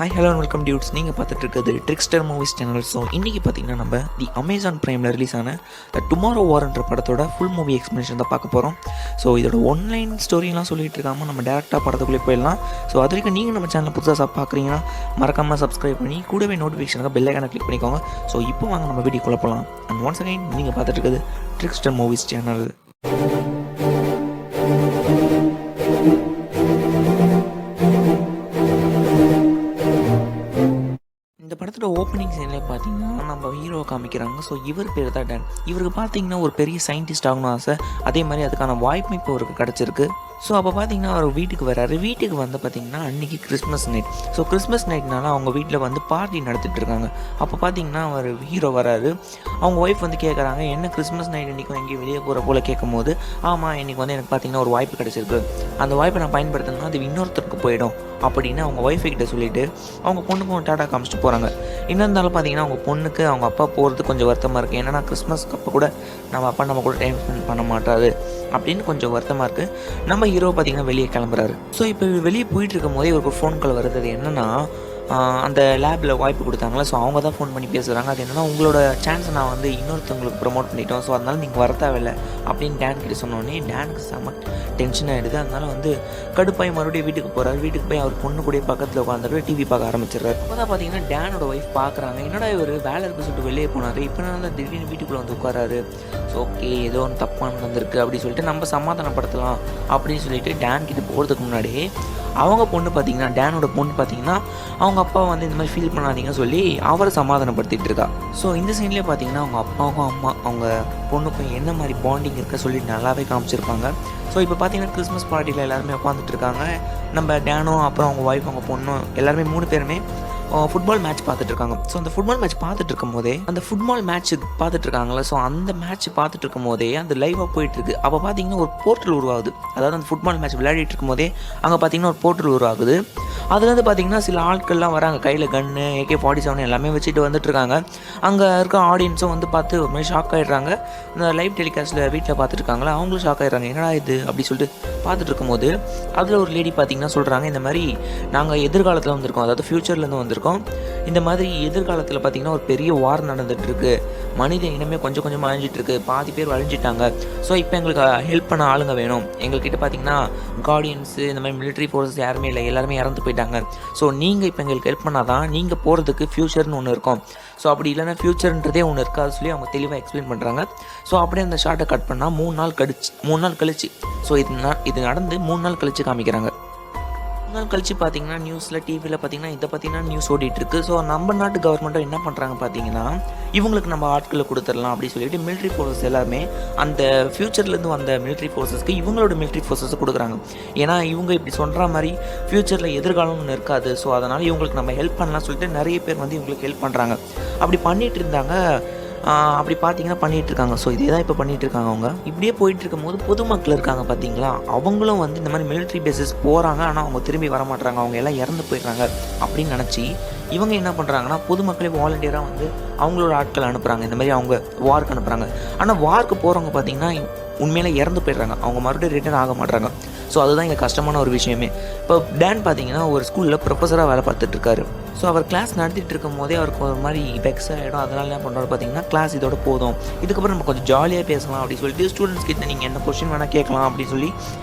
Hi hello and welcome dudes. நீங்கள் பார்த்துட்டு இருக்கிறது ட்ரிக்ஸ்டர் மூவிஸ் சேனல். ஸோ இன்றைக்கி பார்த்தீங்கன்னா நம்ம தி அமேசான் ப்ரைமில் ரிலீஸ் ஆன டுமாரோ வார்ன்ற படத்தோட ஃபுல் மூவி எக்ஸ்ப்ளனேஷன் தான் பார்க்க போகிறோம். ஸோ இதோட ஒன்லைன் ஸ்டோரிலாம் சொல்லிட்டு இருக்காமல் நம்ம டேரெக்டாக படத்துக்குள்ளே போயிடலாம். ஸோ அது வரைக்கும் நீங்கள் நம்ம சேனலை புதுசாக பார்க்குறீங்கன்னா மறக்காமல் சப்ஸ்கிரைப் பண்ணி கூடவே நோட்டிஃபிகேஷனுக்கு பெல் ஐகானை கிளிக் பண்ணிக்கோங்க. ஸோ இப்போ வாங்க நம்ம வீடியோக்குள்ளே போகலாம். அண்ட் ஒன்ஸ் அகைன் நீங்கள் பார்த்துட்டு இருக்கிறது ட்ரிக்ஸ்டர் மூவிஸ் சேனல். இந்த படத்தோட ஓப்பனிங் சீன்லேயே பார்த்தீங்கன்னா நம்ம ஹீரோவை காமிக்கிறாங்க. ஸோ இவர் பேர் தான் டான். இவருக்கு பார்த்தீங்கன்னா ஒரு பெரிய சயின்டிஸ்ட் ஆகணும் ஆசை. அதே மாதிரி அதுக்கான வாய்ப்பு இப்போ அவருக்கு கிடச்சிருக்கு. ஸோ அப்போ பார்த்தீங்கன்னா அவர் வீட்டுக்கு வர்றாரு. வீட்டுக்கு வந்து பார்த்தீங்கன்னா அன்றைக்கி கிறிஸ்மஸ் நைட். ஸோ கிறிஸ்மஸ் நைட்னால அவங்க வீட்டில் வந்து பார்ட்டி நடத்திட்டு இருக்காங்க. அப்போ பார்த்தீங்கன்னா அவர் ஹீரோ வராரு. அவங்க ஒய்ஃப் வந்து கேட்குறாங்க, என்ன கிறிஸ்மஸ் நைட் இன்றைக்கும் எங்கேயும் வெளியே போகிற போல் கேட்கும் போது, ஆமாம் இன்றைக்கி வந்து எனக்கு பார்த்தீங்கன்னா ஒரு வாய்ப்பு கிடச்சிருக்கு, அந்த வாய்ப்பை நான் பயன்படுத்தினா அது இன்னொருத்தருக்கு போயிடும் அப்படின்னு அவங்க ஒய்ஃபை கிட்ட சொல்லிவிட்டு அவங்க பொண்ணுக்கும் டாட்டா காமிச்சிட்டு போகிறாங்க. என்ன இருந்தாலும் பார்த்தீங்கன்னா அவங்க பொண்ணுக்கு அவங்க அப்பா போகிறது கொஞ்சம் வருத்தமாக இருக்குது. ஏன்னா கிறிஸ்மஸ்க்கு அப்போ கூட நம்ம கூட டைம் ஸ்பெண்ட் பண்ண மாட்டாரு அப்படின்னு கொஞ்சம் வருத்தமாக இருக்குது. நம்ம ஹீரோ பார்த்தீங்கன்னா வெளியே கிளம்புறாரு. ஸோ இப்போ வெளியே போயிட்டு இருக்கும் போதே இவருக்கு ஒரு ஃபோன் கால் வருது. அது என்னென்னா அந்த லேபில் வாய்ப்பு கொடுத்தாங்களே, ஸோ அவங்க தான் ஃபோன் பண்ணி பேசுகிறாங்க. அது என்னென்னா, உங்களோட சான்ஸை நான் வந்து இன்னொருத்தவங்களுக்கு ப்ரொமோட் பண்ணிட்டோம், ஸோ அதனால் நீங்கள் வர தேவையில்லை அப்படின்னு டேன் கிட்ட சொன்னோடனே டேனுக்கு செம்ம டென்ஷன் ஆகிடுது. அதனால் வந்து கடுப்பாய் மறுபடியும் வீட்டுக்கு போகிறாரு. வீட்டுக்கு போய் அவர் பொண்ணு கூட பக்கத்தில் உட்காந்துட்டு டிவி பார்க்க ஆரம்பிச்சிடுறாரு. அப்போ தான் பார்த்தீங்கன்னா டேனோட ஒய்ஃப் பார்க்குறாங்க, என்னடா இவர் வேலை இருக்கு சொல்லிட்டு வெளியே போனார், இப்போ நான் திடீர்னு வீட்டுக்குள்ளே வந்து உட்காராரு. ஸோ ஓகே ஏதோ ஒன்று தப்பான நடந்திருக்கு அப்படின்னு சொல்லிட்டு நம்ம சமாதானப்படுத்தலாம் அப்படின்னு சொல்லிட்டு டேன் கிட்ட போகிறதுக்கு முன்னாடியே அவங்க பொண்ணு பார்த்தீங்கன்னா டேனோட பொண்ணு பார்த்தீங்கன்னா அவங்க அப்பா வந்து இந்த மாதிரி ஃபீல் பண்ணாதீங்கன்னு சொல்லி அவரை சமாதானப்படுத்திட்டு இருக்கா. ஸோ இந்த சைட்லேயே பார்த்தீங்கன்னா அவங்க அப்பாவுக்கும் அவங்க பொண்ணுக்கும் என்ன மாதிரி பாண்டிங் இருக்க சொல்லி நல்லாவே காமிச்சிருப்பாங்க. ஸோ இப்போ பார்த்தீங்கன்னா கிறிஸ்மஸ் பார்ட்டியில் எல்லாருமே உட்காந்துட்டு இருக்காங்க. நம்ம டேனும் அப்புறம் அவங்க ஒய்ஃப் அவங்க பொண்ணும் எல்லாருமே 3 பேருமே ஃபுட்பால் மேட்ச் பார்த்துட்டு இருக்காங்க. ஸோ அந்த ஃபுட்பால் மேட்ச் பார்த்துட்டு இருக்கும் போதே அந்த ஃபுட்பால் மேட்ச் பார்த்துட்டு இருக்காங்களே, ஸோ அந்த மேட்ச் பார்த்துட்டு இருக்கும் போதே அந்த லைவாக போயிட்டுருக்கு. அப்போ பார்த்தீங்கன்னா ஒரு போர்ட்டல் உருவாகுது. அதாவது அந்த ஃபுட்பால் மேட்ச் விளையாடிட்டு இருக்கும் போதே அங்கே பார்த்தீங்கன்னா ஒரு போர்ட்டல் உருவாகுது. அதுலேருந்து பார்த்தீங்கன்னா சில ஆட்கள்லாம் வராங்க, கையில் கன்று AK-47 எல்லாமே வச்சுட்டு வந்துட்டுருக்காங்க. அங்கே இருக்க ஆடியன்ஸும் வந்து பார்த்து ஒரு மாதிரி ஷாக் ஆகிடுறாங்க. இந்த லைவ் டெலிகாஸ்ட்டில் வீட்டில் பார்த்துருக்காங்களா அவங்களும் ஷாக் ஆகிடுறாங்க, என்னடா இது அப்படி சொல்லிட்டு பார்த்துட்டு இருக்கும்போது அதில் ஒரு லேடி பார்த்தீங்கன்னா சொல்கிறாங்க, இந்த மாதிரி நாங்கள் எதிர்காலத்தில் வந்திருக்கோம், அதாவது ஃப்யூச்சர்லேருந்து வந்திருக்கோம். இந்த மாதிரி எதிர்காலத்தில் பார்த்தீங்கன்னா ஒரு பெரிய வார் நடந்துகிட்ருக்கு, மனித இனமே கொஞ்சம் கொஞ்சமாக அழிஞ்சிட்ருக்கு, பாதி பேர் அழிஞ்சிட்டாங்க. ஸோ இப்போ எங்களுக்கு ஹெல்ப் பண்ண ஆளுங்க வேணும். எங்கள்கிட்ட பார்த்தீங்கன்னா கார்டியன்ஸு இந்த மாதிரி மிலிட்ரி ஃபோர்ஸஸ் யாருமே இல்லை, எல்லாருமே இறந்து போயிட்டாங்க. ஸோ நீங்கள் இப்போ எங்களுக்கு ஹெல்ப் பண்ணால் தான் நீங்கள் போகிறதுக்கு ஃப்யூச்சர்னு ஒன்று இருக்கும். ஸோ அப்படி இல்லைன்னா ஃப்யூச்சர்ன்றதே ஒன்று இருக்காது சொல்லி அவங்க தெளிவாக எக்ஸ்பிளைன் பண்ணுறாங்க. ஸோ அப்படியே அந்த ஷார்ட்டை கட் பண்ணால் 3 நாள் கழிச்சு ஸோ இது நடந்து 3 நாள் கழித்து காமிக்கிறாங்க. 3 நாள் கழிச்சு பார்த்தீங்கன்னா நியூஸில் டிவியில் பார்த்தீங்கன்னா இதை பார்த்தீங்கன்னா நியூஸ் ஓடிட்டுருக்கு. ஸோ நம்ம நாட்டு கவர்மெண்ட்டும் என்ன பண்ணுறாங்க பார்த்தீங்கன்னா, இவங்களுக்கு நம்ம ஆட்களை கொடுத்துடலாம் அப்படின்னு சொல்லிட்டு மிலிட்ரி ஃபோர்ஸஸ் எல்லாருமே அந்த ஃப்யூச்சர்லேருந்து வந்த மிலிட்ரி ஃபோர்ஸஸ்க்கு இவங்களோட மிலிட்ரி ஃபோர்ஸஸை கொடுக்குறாங்க. ஏன்னா இவங்க இப்படி சொல்கிற மாதிரி ஃப்யூச்சரில் எதிர்காலம் ஒன்று இருக்காது. ஸோ அதனால் இவங்களுக்கு நம்ம ஹெல்ப் பண்ணலாம் சொல்லிட்டு நிறைய பேர் வந்து இவங்களுக்கு ஹெல்ப் பண்ணுறாங்க. அப்படி பண்ணிகிட்டு இருந்தாங்க. அப்படி பார்த்தீங்கன்னா பண்ணிகிட்டு இருக்காங்க. ஸோ இதே தான் இப்போ பண்ணிகிட்டு இருக்காங்க. அவங்க இப்படியே போயிட்டு இருக்கும்போது பொதுமக்கள் இருக்காங்க பார்த்தீங்களா, அவங்களும் வந்து இந்த மாதிரி மிலிட்ரி பேஸஸ் போகிறாங்க, ஆனால் அவங்க திரும்பி வர மாட்டாங்க, அவங்க எல்லாம் இறந்து போயிடுறாங்க அப்படின்னு நினச்சி இவங்க என்ன பண்ணுறாங்கன்னா பொதுமக்களே வாலண்டியராக வந்து அவங்களோட ஆட்களை அனுப்புகிறாங்க. இந்த மாதிரி அவங்க வார்க்கு அனுப்புகிறாங்க. ஆனால் வார்க்கு போகிறவங்க பார்த்தீங்கன்னா உண்மையிலே இறந்து போயிடுறாங்க, அவங்க மறுபடியும் ரிட்டர்ன் ஆக மாட்டாங்க. ஸோ அதுதான் இங்கே கஷ்டமான ஒரு விஷயமே. இப்போ டேன் பார்த்தீங்கன்னா ஒரு ஸ்கூலில் ப்ரொஃபஸராக வேலை பார்த்துட்ருக்காரு. ஸோ அவர் கிளாஸ் நடத்திட்டு இருக்கும் போதே அவருக்கு ஒரு மாதிரி வெக்ஸ் ஆகிடும். அதனால என்ன பண்ணுறாரு பார்த்தீங்கன்னா, கிளாஸ் இதோட போதும், இதுக்கப்புறம் நம்ம கொஞ்சம் ஜாலியாக பேசலாம் அப்படின்னு சொல்லிட்டு ஸ்டூடெண்ட்ஸ் கிட்ட நீங்கள் என்ன கொஸ்டின் வேணால் கேட்கலாம் அப்படின்னு சொல்லி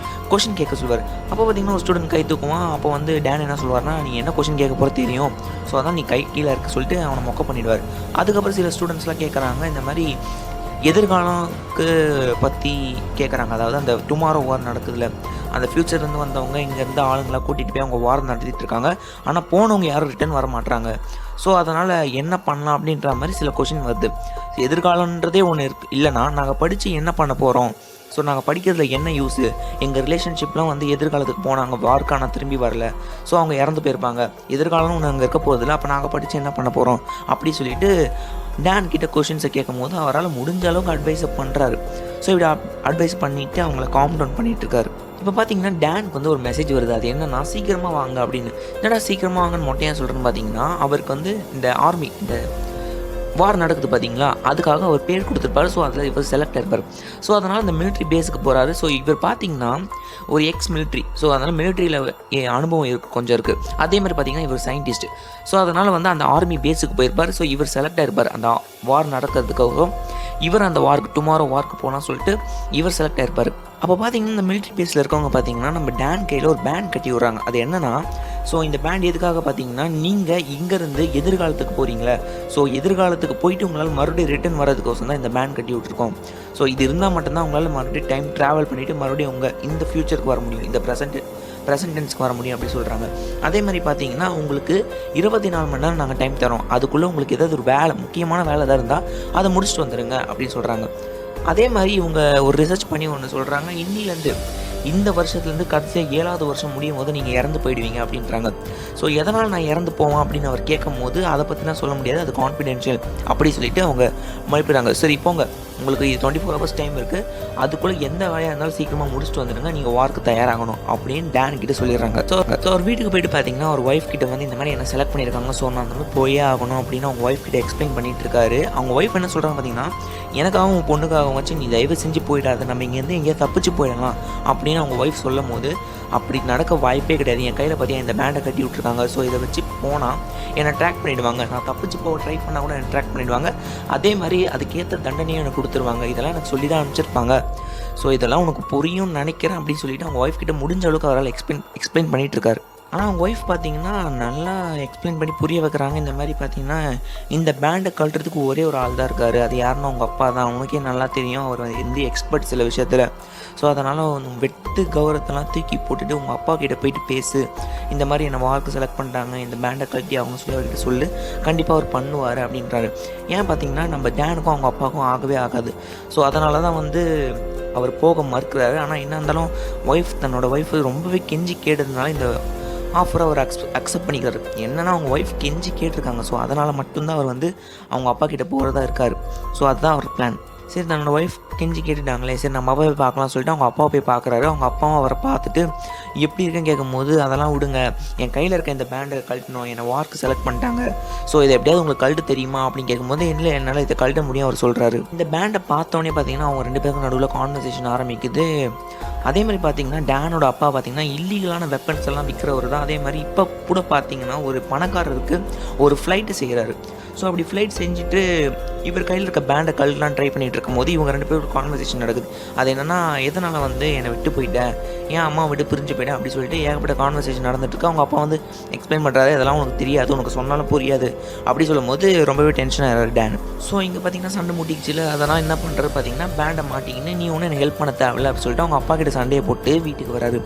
கொஷின் கேட்க சொல்லுவார். அப்போ பார்த்தீங்கன்னா ஒரு ஸ்டூடெண்ட் கை தூக்குவான். அப்போ வந்து டேன் என்ன சொல்லுவார்னா, நீ என்ன கொஷின் கேட்க போகிற தெரியும், ஸோ அதான் நீ கை கீழே இருக்க சொல்லிட்டு அவனை மொக்க பண்ணிவிடுவார். அதுக்கப்புறம் சில ஸ்டூடெண்ட்ஸ்லாம் கேட்குறாங்க, இந்த மாதிரி எதிர்காலத்துக்கு பற்றி கேட்குறாங்க. அதாவது அந்த டுமாரோ வார் நடக்குதுல, அந்த ஃப்யூச்சர்லேருந்து வந்தவங்க இங்கேருந்து ஆளுங்களாக கூட்டிகிட்டு போய் அவங்க வார் நடத்திட்டு இருக்காங்க. ஆனால் போனவங்க யாரும் ரிட்டர்ன் வர மாட்டாங்க. ஸோ அதனால் என்ன பண்ணலாம் அப்படின்ற மாதிரி சில கொஷின் வருது. எதிர்காலன்றதே ஒன்று இல்லைன்னா நாங்கள் படித்து என்ன பண்ண போகிறோம், ஸோ நாங்கள் படிக்கிறதுல என்ன யூஸு, எங்கள் ரிலேஷன்ஷிப்லாம் வந்து எதிர்காலத்துக்கு போனாங்க, வார்க்கான திரும்பி வரல, ஸோ அவங்க இறந்து போயிருப்பாங்க, எதிர்காலம் ஒன்று அங்கே இருக்க போகிறதில்ல, அப்போ நாங்கள் படித்து என்ன பண்ண போகிறோம் அப்படி சொல்லிட்டு டேன் கிட்ட கொஷின்ஸை கேட்கும் போது அவரால் முடிஞ்ச அளவுக்கு அட்வைஸை பண்ணுறாரு. ஸோ இப்படி அட்வைஸ் பண்ணிவிட்டு அவங்கள காம் டவுன் பண்ணிகிட்ருக்காரு. இப்போ பார்த்தீங்கன்னா டேனுக்கு வந்து ஒரு மெசேஜ் வருது. அது என்னன்னா, சீக்கிரமாக வாங்க அப்படின்னு. என்னடா சீக்கிரமாக வாங்கன்னு மொட்டையாக சொல்கிறேன்னு பார்த்தீங்கன்னா, அவருக்கு வந்து இந்த ஆர்மி இந்த வார் நடக்குது பார்த்தீங்களா, அதுக்காக அவர் பேர் கொடுத்துருப்பாரு. ஸோ அதில் இவர் செலக்ட் ஆயிருப்பார். ஸோ அதனால் அந்த மிலிட்ரி பேஸுக்கு போகிறாரு. ஸோ இவர் பார்த்தீங்கன்னா ஒரு எக்ஸ் மிலிட்ரி. ஸோ அதனால் மிலிட்ரியில் அனுபவம் கொஞ்சம் இருக்குது. அதே மாதிரி பார்த்தீங்கன்னா இவர் சயின்டிஸ்ட். ஸோ அதனால் வந்து அந்த ஆர்மி பேஸுக்கு போயிருப்பார். ஸோ இவர் செலக்ட் ஆகிருப்பார் அந்த வார் நடக்கிறதுக்காகவும். இவர் அந்த வார்க்கு டுமாரோ வார்க்கு போனால் சொல்லிட்டு இவர் செலக்ட் ஆகிருப்பார். அப்போ பார்த்தீங்கன்னா இந்த மிலிட்ரி பேஸில் இருக்கவங்க பார்த்தீங்கன்னா நம்ம டேன் கையில் ஒரு பேண்ட் கட்டி விட்றாங்க. அது என்னென்னா, ஸோ இந்த பேண்ட் எதுக்காக பார்த்தீங்கன்னா, நீங்கள் இங்கேருந்து எதிர்காலத்துக்கு போகிறீங்களே, ஸோ எதிர்காலத்துக்கு போயிட்டு உங்களால் மறுபடியும் ரிட்டர்ன் வரதுக்கோசம் தான் இந்த பேண்ட் கட்டி விட்ருக்கோம். ஸோ இது இருந்தால் மட்டும்தான் உங்களால் மறுபடியும் டைம் ட்ராவல் பண்ணிவிட்டு மறுபடியும் உங்கள் இந்த ஃப்யூச்சருக்கு வர முடியும், இந்த ப்ரெசென்ட் டென்ஸ்க்கு வர முடியும் அப்படி சொல்கிறாங்க. அதே மாதிரி பார்த்தீங்கன்னா உங்களுக்கு 24 மணி நேரம் நாங்கள் டைம் தரோம். அதுக்குள்ளே உங்களுக்கு ஏதாவது ஒரு வேலை, முக்கியமான வேலை தான் இருந்தால் அதை முடிச்சுட்டு வந்துடுங்க அப்படின்னு சொல்கிறாங்க. அதே மாதிரி இவங்க ஒரு ரிசர்ச் பண்ணி ஒன்று சொல்கிறாங்க, இன்னிலேருந்து இந்த வருஷத்துலேருந்து கடைசியாக 7வது வருஷம் முடியும் போது நீங்கள் இறந்து போயிடுவீங்க அப்படின்றாங்க. ஸோ எதனால் நான் இறந்து போவேன் அப்படின்னு அவர் கேட்கும் போது அதை பற்றிலாம் சொல்ல முடியாது, அது கான்ஃபிடென்ஷியல் அப்படி சொல்லிட்டு அவங்க மதிப்பிடுறாங்க. சரி போங்க, உங்களுக்கு 24 ஹவர்ஸ் டைம் இருக்குது, அதுக்குள்ளே எந்த வேலையாக இருந்தாலும் சீக்கிரமாக முடிச்சுட்டு வந்துடுங்க, நீங்கள் வார்க்கு தயாராகணும் அப்படின்னு டேன் கிட்ட சொல்லிடுறாங்க. ஸோ அவர் வீட்டுக்கு போயிட்டு பார்த்தீங்கன்னா அவர் ஒய்ஃப் கிட்ட வந்து இந்த மாதிரி என்ன செலக்ட் பண்ணியிருக்காங்க, ஸோ நான் அந்த மாதிரி போயே ஆகணும் அப்படின்னு அவங்க ஒய்ஃப் கிட்ட எக்ஸ்பிளைன் பண்ணிட்டு இருக்காரு. அவங்க ஒய்ஃப் என்ன சொல்கிறாங்க பார்த்தீங்கன்னா, எனக்காகவும் உன் பொண்ணுக்காகவும் வச்சு நீ தயவு செஞ்சு போயிடாது, நம்ம இங்கேருந்து எங்கேயா தப்பிச்சு போயிடலாம் அப்படின்னு அவங்க ஒய்ஃப் சொல்லும் போது, அப்படி நடக்க வாய்ப்பே கிடையாது, என் கையில் பார்த்தியா இந்த பேண்டை கட்டி விட்ருக்காங்க, ஸோ இதை வச்சு போனால் என்னை ட்ராக் பண்ணிவிடுவாங்க, நான் தப்பிச்சு போக ட்ரை பண்ணால் கூட என்னை ட்ராக் பண்ணிவிடுவாங்க, அதே மாதிரி அதுக்கேற்ற தண்டனையும் எனக்கு கொடுத்துருவாங்க, இதெல்லாம் எனக்கு சொல்லி தான் அனுப்பிச்சிருப்பாங்க, ஸோ இதெல்லாம் உனக்கு புரியும்னு நினைக்கிறேன் அப்படின்னு சொல்லிட்டு அவங்க ஒய்ஃப் கிட்ட முடிஞ்ச அளவுக்கு அவரால் எக்ஸ்பிளைன் பண்ணிகிட்டு இருக்காரு. ஆனால் அவங்க ஒய்ஃப் பார்த்தீங்கன்னா நல்லா எக்ஸ்பிளைன் பண்ணி புரிய வைக்கிறாங்க. இந்த மாதிரி பார்த்தீங்கன்னா இந்த பேண்டை கழட்டுறதுக்கு ஒரே ஒரு ஆள் தான் இருக்கார், அது யாருன்னா அவங்க அப்பா தான், அவனுக்கே நல்லா தெரியும், அவர் எந்த எக்ஸ்பர்ட் சில விஷயத்தில். ஸோ அதனால் வெட்டு கௌரவத்தெல்லாம் தூக்கி போட்டுட்டு உங்கள் அப்பா கிட்ட போயிட்டு பேசு, இந்த மாதிரி என்னை வார்க்கு செலக்ட் பண்ணிட்டாங்க, இந்த பேண்டை கழட்டி அவங்க சொல்லி அவர்கிட்ட சொல்லு, கண்டிப்பாக அவர் பண்ணுவார் அப்படின்றாரு. ஏன் பார்த்தீங்கன்னா நம்ம டேனுக்கும் அவங்க அப்பாவுக்கும் ஆகவே ஆகாது. ஸோ அதனால தான் வந்து அவர் போக மறுக்கிறாரு. ஆனால் என்ன இருந்தாலும் தன்னோட ஒய்ஃப் ரொம்பவே கெஞ்சி கேட்டதுனால இந்த ஆஃபரை அவர் அக்செப்ட் பண்ணிக்கிறாரு. என்னென்னா அவங்க ஒய்ஃப் கெஞ்சி கேட்டிருக்காங்க, ஸோ அதனால் மட்டும்தான் அவர் வந்து அவங்க அப்பா கிட்டே போகிறதா இருக்கார். ஸோ அதுதான் அவர் பிளான். சரி தன்னோட ஒய்ஃப் கெஞ்சி கேட்டுட்டாங்களே, சரி நம்ம அப்பாவை போய் பார்க்கலாம் சொல்லிட்டு அவங்க அப்பாவை போய் பார்க்குறாரு. அவங்க அப்பாவும் அவரை பார்த்துட்டு எப்படி இருக்குன்னு கேட்கும்போது, அதெல்லாம் விடுங்க, என் கையில் இருக்க இந்த பேண்டை கழட்டணும், என்னை வார்க்கு செலக்ட் பண்ணிட்டாங்க, ஸோ இதை எப்படியாவது உங்களுக்கு கழட்ட தெரியுமா அப்படின்னு கேட்கும்போது, இல்லை என்னால் இதை கழட்ட முடியும் அவர் சொல்கிறாரு. இந்த பேண்டை பார்த்தோன்னே பார்த்தீங்கன்னா அவங்க 2 பேருக்கும் நடுவில் கான்வர்சேஷன் ஆரம்பிக்குது. அதே மாதிரி பார்த்தீங்கன்னா டேனோட அப்பா பார்த்தீங்கன்னா இல்லீகலான வெப்பன்ஸ் எல்லாம் விற்கிறவர் தான். அதே மாதிரி இப்போ கூட பார்த்தீங்கன்னா ஒரு பணக்காரருக்கு ஒரு ஃப்ளைட்டு செய்கிறாரு. ஸோ அப்படி ஃப்ளைட் செஞ்சுட்டு இவர் கையில் இருக்க பேண்டை கழட்டலாம் ட்ரை பண்ணிகிட்டு இருக்கும்போது இவங்க 2 பேரும் ஒரு கான்வர்சேஷன் நடக்குது. அது என்னென்னா, எதனால் வந்து என்னை விட்டு போயிட்டேன், ஏன் அம்மா விட்டு பிரிஞ்சு போயிட்டேன் அப்படி சொல்லிட்டு ஏகப்பட்ட கான்வர்சேஷன் நடந்துட்டுருக்கு. அவங்க அப்பா வந்து எக்ஸ்பிளைன் பண்ணுறாரு, அதெல்லாம் உனக்கு தெரியாது, உனக்கு சொன்னாலும் புரியாது அப்படி சொல்லும் போது ரொம்பவே டென்ஷன் ஆகிறாரு டேன். ஸோ இங்கே பார்த்தீங்கன்னா சண்டை மூட்டிக்கிச்சில், அதெல்லாம் என்ன பண்ணுறது பார்த்தீங்கன்னா பேண்டை மாட்டிக்கின்னு நீ ஒன்றும் எனக்கு ஹெல்ப் பண்ண தேவையில்ல அப்படி சொல்லிட்டு அவங்க அப்பா கிட்ட சண்டையை போட்டு வீட்டுக்கு வராரு.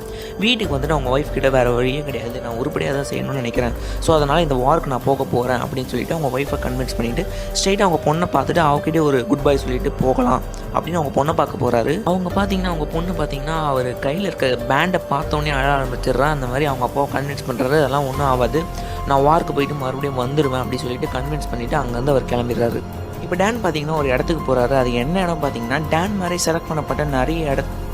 வீட்டுக்கு வந்துட்டு அவங்க ஒய்ஃப் கிட்ட வேறு வழியே கிடையாது, நான் உருப்படியாக தான் செய்யணும்னு நினைக்கிறேன், ஸோ அதனால் இந்த வார்க்கு நான் போக போகிறேன் அப்படின்னு சொல்லிட்டு அவங்க ஒய்ஃபை கன்வின்ஸ் பண்ணிவிட்டு ஸ்ட்ரெயிட்டாக அவங்க பொண்ணை பார்த்துட்டு அவகிட்டே ஒரு குட் பை சொல்லிட்டு போகலாம் அப்படின்னு அவங்க பொண்ணை பார்க்க போகிறாரு. அவங்க பார்த்தீங்கன்னா அவங்க பொண்ணு பார்த்தீங்கன்னா அவர் கையில் இருக்க பேண்டை பார்த்தோன்னே அழ ஆரம்பிச்சிடுறா. அந்த மாதிரி அவங்க அப்பாவை கன்வின்ஸ் பண்ணுறாரு, அதெல்லாம் ஒன்றும் ஆகாது, நான் வார்க்கு போயிட்டு மறுபடியும் வந்துடுவேன் அப்படின்னு சொல்லிட்டு கன்வின்ஸ் பண்ணிவிட்டு அங்கேருந்து அவர் கிளம்பிடுறாரு. இப்போ டேன் பார்த்தீங்கன்னா ஒரு இடத்துக்கு போகிறாரு. அது என்ன இடம் பார்த்தீங்கன்னா, டேன் மாதிரி செலக்ட் பண்ணப்பட்ட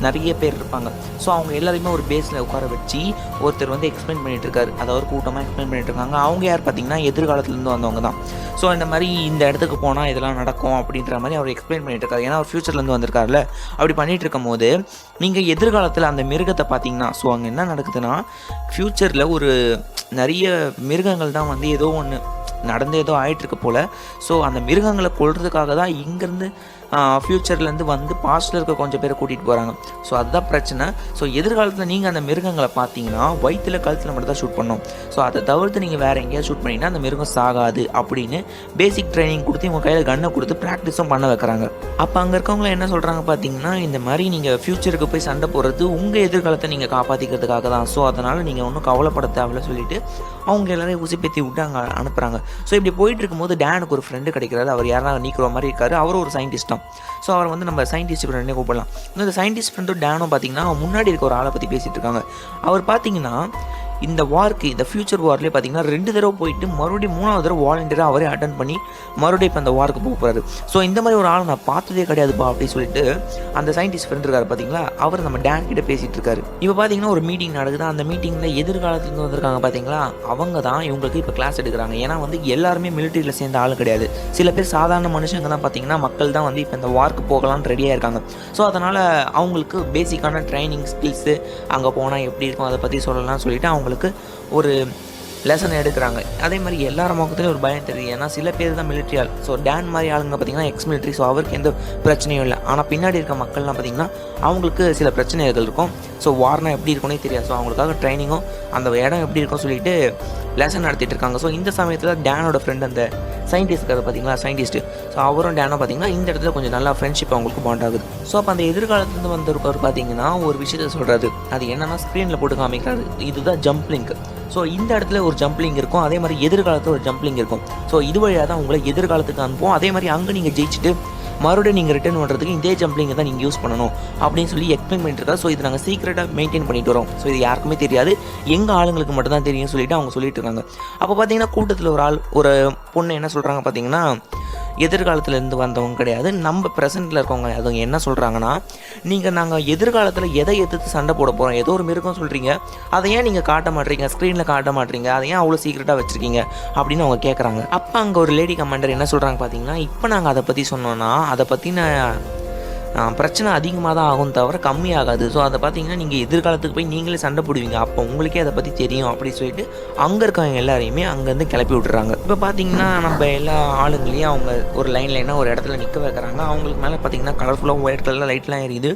நிறைய பேர் இருப்பாங்க. ஸோ அவங்க எல்லாருமே ஒரு பேஸில் உட்கார வச்சு ஒருத்தர் வந்து எக்ஸ்பிளைன் பண்ணிட்டு இருக்காரு, அதாவது கூட்டமாக எக்ஸ்பிளைன் பண்ணிட்டு இருக்காங்க. அவங்க யார் பார்த்தீங்கன்னா எதிர்காலத்துலேருந்து வந்தவங்க தான். ஸோ இந்த மாதிரி இந்த இடத்துக்கு போனால் இதெல்லாம் நடக்கும் அப்படின்ற மாதிரி அவர் எக்ஸ்பிளைன் பண்ணிட்டு இருக்காரு. ஏன்னா அவர் ஃப்யூச்சர்லேருந்து வந்திருக்காருல, அப்படி பண்ணிகிட்டு இருக்கும் போது நீங்கள் எதிர்காலத்தில் அந்த மிருகத்தை பார்த்தீங்கன்னா, ஸோ அங்கே என்ன நடக்குதுன்னா ஃப்யூச்சரில் ஒரு நிறைய மிருகங்கள் தான் வந்து ஏதோ ஒன்று நடந்து ஏதோ ஆகிட்டுருக்கு போல். ஸோ அந்த மிருகங்களை கொல்றதுக்காக தான் இங்கேருந்து ஃப்யூச்சர்லேருந்து வந்து பாஸ்ட்டில் இருக்க கொஞ்சம் பேரை கூட்டிகிட்டு போகிறாங்க. ஸோ அதுதான் பிரச்சனை. ஸோ எதிர்காலத்தில் நீங்கள் அந்த மிருகங்களை பார்த்தீங்கன்னா வயிற்றில் கழுத்தில் மட்டும் தான் ஷூட் பண்ணணும். ஸோ அதை தவிர்த்து நீங்கள் வேறு எங்கேயாவது ஷூட் பண்ணிங்கன்னா அந்த மிருகம் சாகாது அப்படின்னு பேசிக் ட்ரைனிங் கொடுத்து இவங்க கையில் கன்னை கொடுத்து ப்ராக்டிஸும் பண்ண வைக்கிறாங்க. அப்போ அங்கே இருக்கவங்கள என்ன சொல்கிறாங்க பார்த்தீங்கன்னா, இந்த மாதிரி நீங்கள் ஃப்யூச்சருக்கு போய் சண்டை போடுறது உங்கள் எதிர்காலத்தை நீங்கள் காப்பாற்றிக்கிறதுக்காக தான், ஸோ அதனால் நீங்கள் ஒன்றும் கவலைப்பட தேவையில்ல சொல்லிட்டு அவங்க எல்லாரையும் உசிப்பேற்றி விட்டு அங்கே அனுப்புகிறாங்க. ஸோ இப்படி போயிட்டு இருக்கும்போது டேனுக்கு ஒரு ஃப்ரெண்டு கிடைக்கிறாரு. அவர் யாராவது நீக்கிற மாதிரி இருக்காரு, அவரும் ஒரு சயின்டிஸ்ட் தான். ஸோ அவர் வந்து நம்ம சயின்டிஸ்ட் ஃப்ரெண்டே கூப்பிடலாம். இந்த சயின்டிஸ்ட் ஃப்ரெண்டும் டேனும் பார்த்தீங்கன்னா முன்னாடி இருக்க ஒரு ஆளை பற்றி பேசிகிட்டு இருக்காங்க. அவர் பார்த்தீங்கன்னா இந்த வார்க்கு இந்த ஃபியூச்சர் வார்லேயே பார்த்தீங்கன்னா 2 தடவை போயிட்டு மறுபடியும் 3வது தடவை வாலண்டியராக அவரே அட்டன் பண்ணி மறுபடியும் இப்போ அந்த வார்க்கு போக போகிறாரு. ஸோ இந்த மாதிரி ஒரு ஆள் நான் பார்த்ததே கிடையாதுப்பா அப்படின்னு சொல்லிட்டு அந்த சயின்டிஸ்ட் ஃப்ரெண்ட் இருக்காரு பார்த்தீங்களா, அவர் நம்ம டேன் கிட்ட பேசிகிட்டு இருக்காரு. இப்போ பார்த்தீங்கன்னா ஒரு மீட்டிங் நடக்குது. அந்த மீட்டிங்கில் எதிர்காலத்துலேருந்து வந்திருக்காங்க பார்த்தீங்களா, அவங்க தான் இவங்களுக்கு இப்போ கிளாஸ் எடுக்கிறாங்க. ஏன்னா வந்து எல்லாருமே மிலிட்டரியில் சேர்ந்த ஆள் கிடையாது. சில பேர் சாதாரண மனுஷங்க தான் பார்த்தீங்கன்னா, மக்கள் தான் வந்து இப்போ இந்த வார்க்கு போகலான்னு ரெடியாக இருக்காங்க. ஸோ அதனால் அவங்களுக்கு பேசிக்கான ட்ரைனிங் ஸ்கில்ஸு அங்கே போனால் எப்படி இருக்கும் அதை பற்றி சொல்லலாம்னு சொல்லிட்டு அவங்களுக்கு ஒரு லெசன் எடுக்கிறாங்க. அதே மாதிரி எல்லார முகத்துலேயும் ஒரு பயம் தெரியுது. ஏன்னா சில பேர் தான் மிலிட்ரி ஆள். ஸோ டேன் மாதிரி ஆளுங்க பார்த்திங்கன்னா எக்ஸ் மிலிட்ரி. ஸோ அவருக்கு எந்த பிரச்சனையும் இல்லை. ஆனால் பின்னாடி இருக்க மக்கள்லாம் பார்த்திங்கன்னா அவங்களுக்கு சில பிரச்சனைகள் இருக்கும். ஸோ வார்னா எப்படி இருக்குன்னே தெரியாது. ஸோ அவங்களுக்காக ட்ரைனிங்கும் அந்த இடம் எப்படி இருக்கும்னு சொல்லிட்டு லெசன் நடத்திட்டு இருக்காங்க. ஸோ இந்த சமயத்தில் டேனோட ஃப்ரெண்ட் அந்த சயின்டிஸ்ட் இருக்காரு பார்த்தீங்களா, சயின்டிஸ்ட்டு. ஸோ அவரும் டேனும் பார்த்தீங்கன்னா இந்த இடத்துல கொஞ்சம் நல்லா ஃப்ரெண்ட்ஷிப் அவங்களுக்கு பாண்ட் ஆகுது. ஸோ அப்போ அந்த எதிர்காலத்துலேருந்து வந்திருக்கவர் பார்த்தீங்கன்னா ஒரு விஷயத்த சொல்கிறாரு. அது என்னென்னா ஸ்க்ரீனில் போட்டு காமிக்கிறாரு. இதுதான் ஜம்ப் லிங்க். ஸோ இந்த இடத்துல ஒரு ஜம்ப்லிங் இருக்கும். அதே மாதிரி எதிர்காலத்தில் ஒரு ஜம்ப்லிங் இருக்கும். ஸோ இது வழியாக தான் உங்களை எதிர்காலத்துக்கு அனுப்புவோம். அதே மாதிரி அங்கே நீங்கள் ஜெயிச்சுட்டு மறுபடியும் நீங்கள் ரிட்டர்ன் பண்ணுறதுக்கு இதே ஜம்ப்லிங்கை தான் நீங்கள் யூஸ் பண்ணணும் அப்படின்னு சொல்லி எக்ஸ்பிளைன் பண்ணிட்டுருக்காரு. ஸோ இது நாங்கள் சீக்ரெட்டாக மெயின்டைன் பண்ணிட்டு வரோம். ஸோ இது யாருக்குமே தெரியாது, எங்கள் ஆளுங்களுக்கு மட்டும் தான் தெரியும் சொல்லிட்டு அவங்க சொல்லிட்டு இருக்காங்க. அப்போ பார்த்தீங்கன்னா கூட்டத்தில் ஒரு பொண்ணு என்ன சொல்கிறாங்க பார்த்தீங்கன்னா, எதிர்காலத்துலேருந்து வந்தவங்க கிடையாது, நம்ம ப்ரெசென்ட்டில் இருக்கவங்க. அதுங்க என்ன சொல்கிறாங்கன்னா, நாங்கள் எதிர்காலத்தில் எதை எதிர்த்து சண்டை போட போகிறோம், ஏதோ ஒரு மிருகம் சொல்கிறீங்க, அதை ஏன் நீங்கள் காட்ட மாட்டீங்க, ஸ்க்ரீனில் காட்ட மாட்டீங்க, அதை ஏன் அவ்வளோ சீக்ரெட்டாக வச்சுருக்கீங்க அப்படின்னு அவங்க கேட்குறாங்க. அப்போ அங்கே ஒரு லேடி கமாண்டர் என்ன சொல்கிறாங்க பார்த்தீங்கன்னா, இப்போ நாங்கள் அதை பற்றி சொன்னோன்னா அதை பற்றின பிரச்சனை அதிகமாக தான் ஆகும் தவிர கம்மியாகாது. ஸோ அதை பார்த்தீங்கன்னா நீங்கள் எதிர்காலத்துக்கு போய் நீங்களே சண்டை போடுவீங்க, அப்போ உங்களுக்கே அதை பற்றி தெரியும் அப்படின்னு சொல்லிட்டு அங்கே இருக்கவங்க எல்லாரையுமே அங்கேருந்து கிளப்பி விட்டுறாங்க. இப்போ பார்த்தீங்கன்னா நம்ம எல்லா ஆளுங்களையும் அவங்க ஒரு லைனாக ஒரு இடத்துல நிற்க வைக்கிறாங்க. அவங்களுக்கு மேலே பார்த்தீங்கன்னா கலர்ஃபுல்லாக ஒயிட் கலரில் லைட்லாம் எரியுது.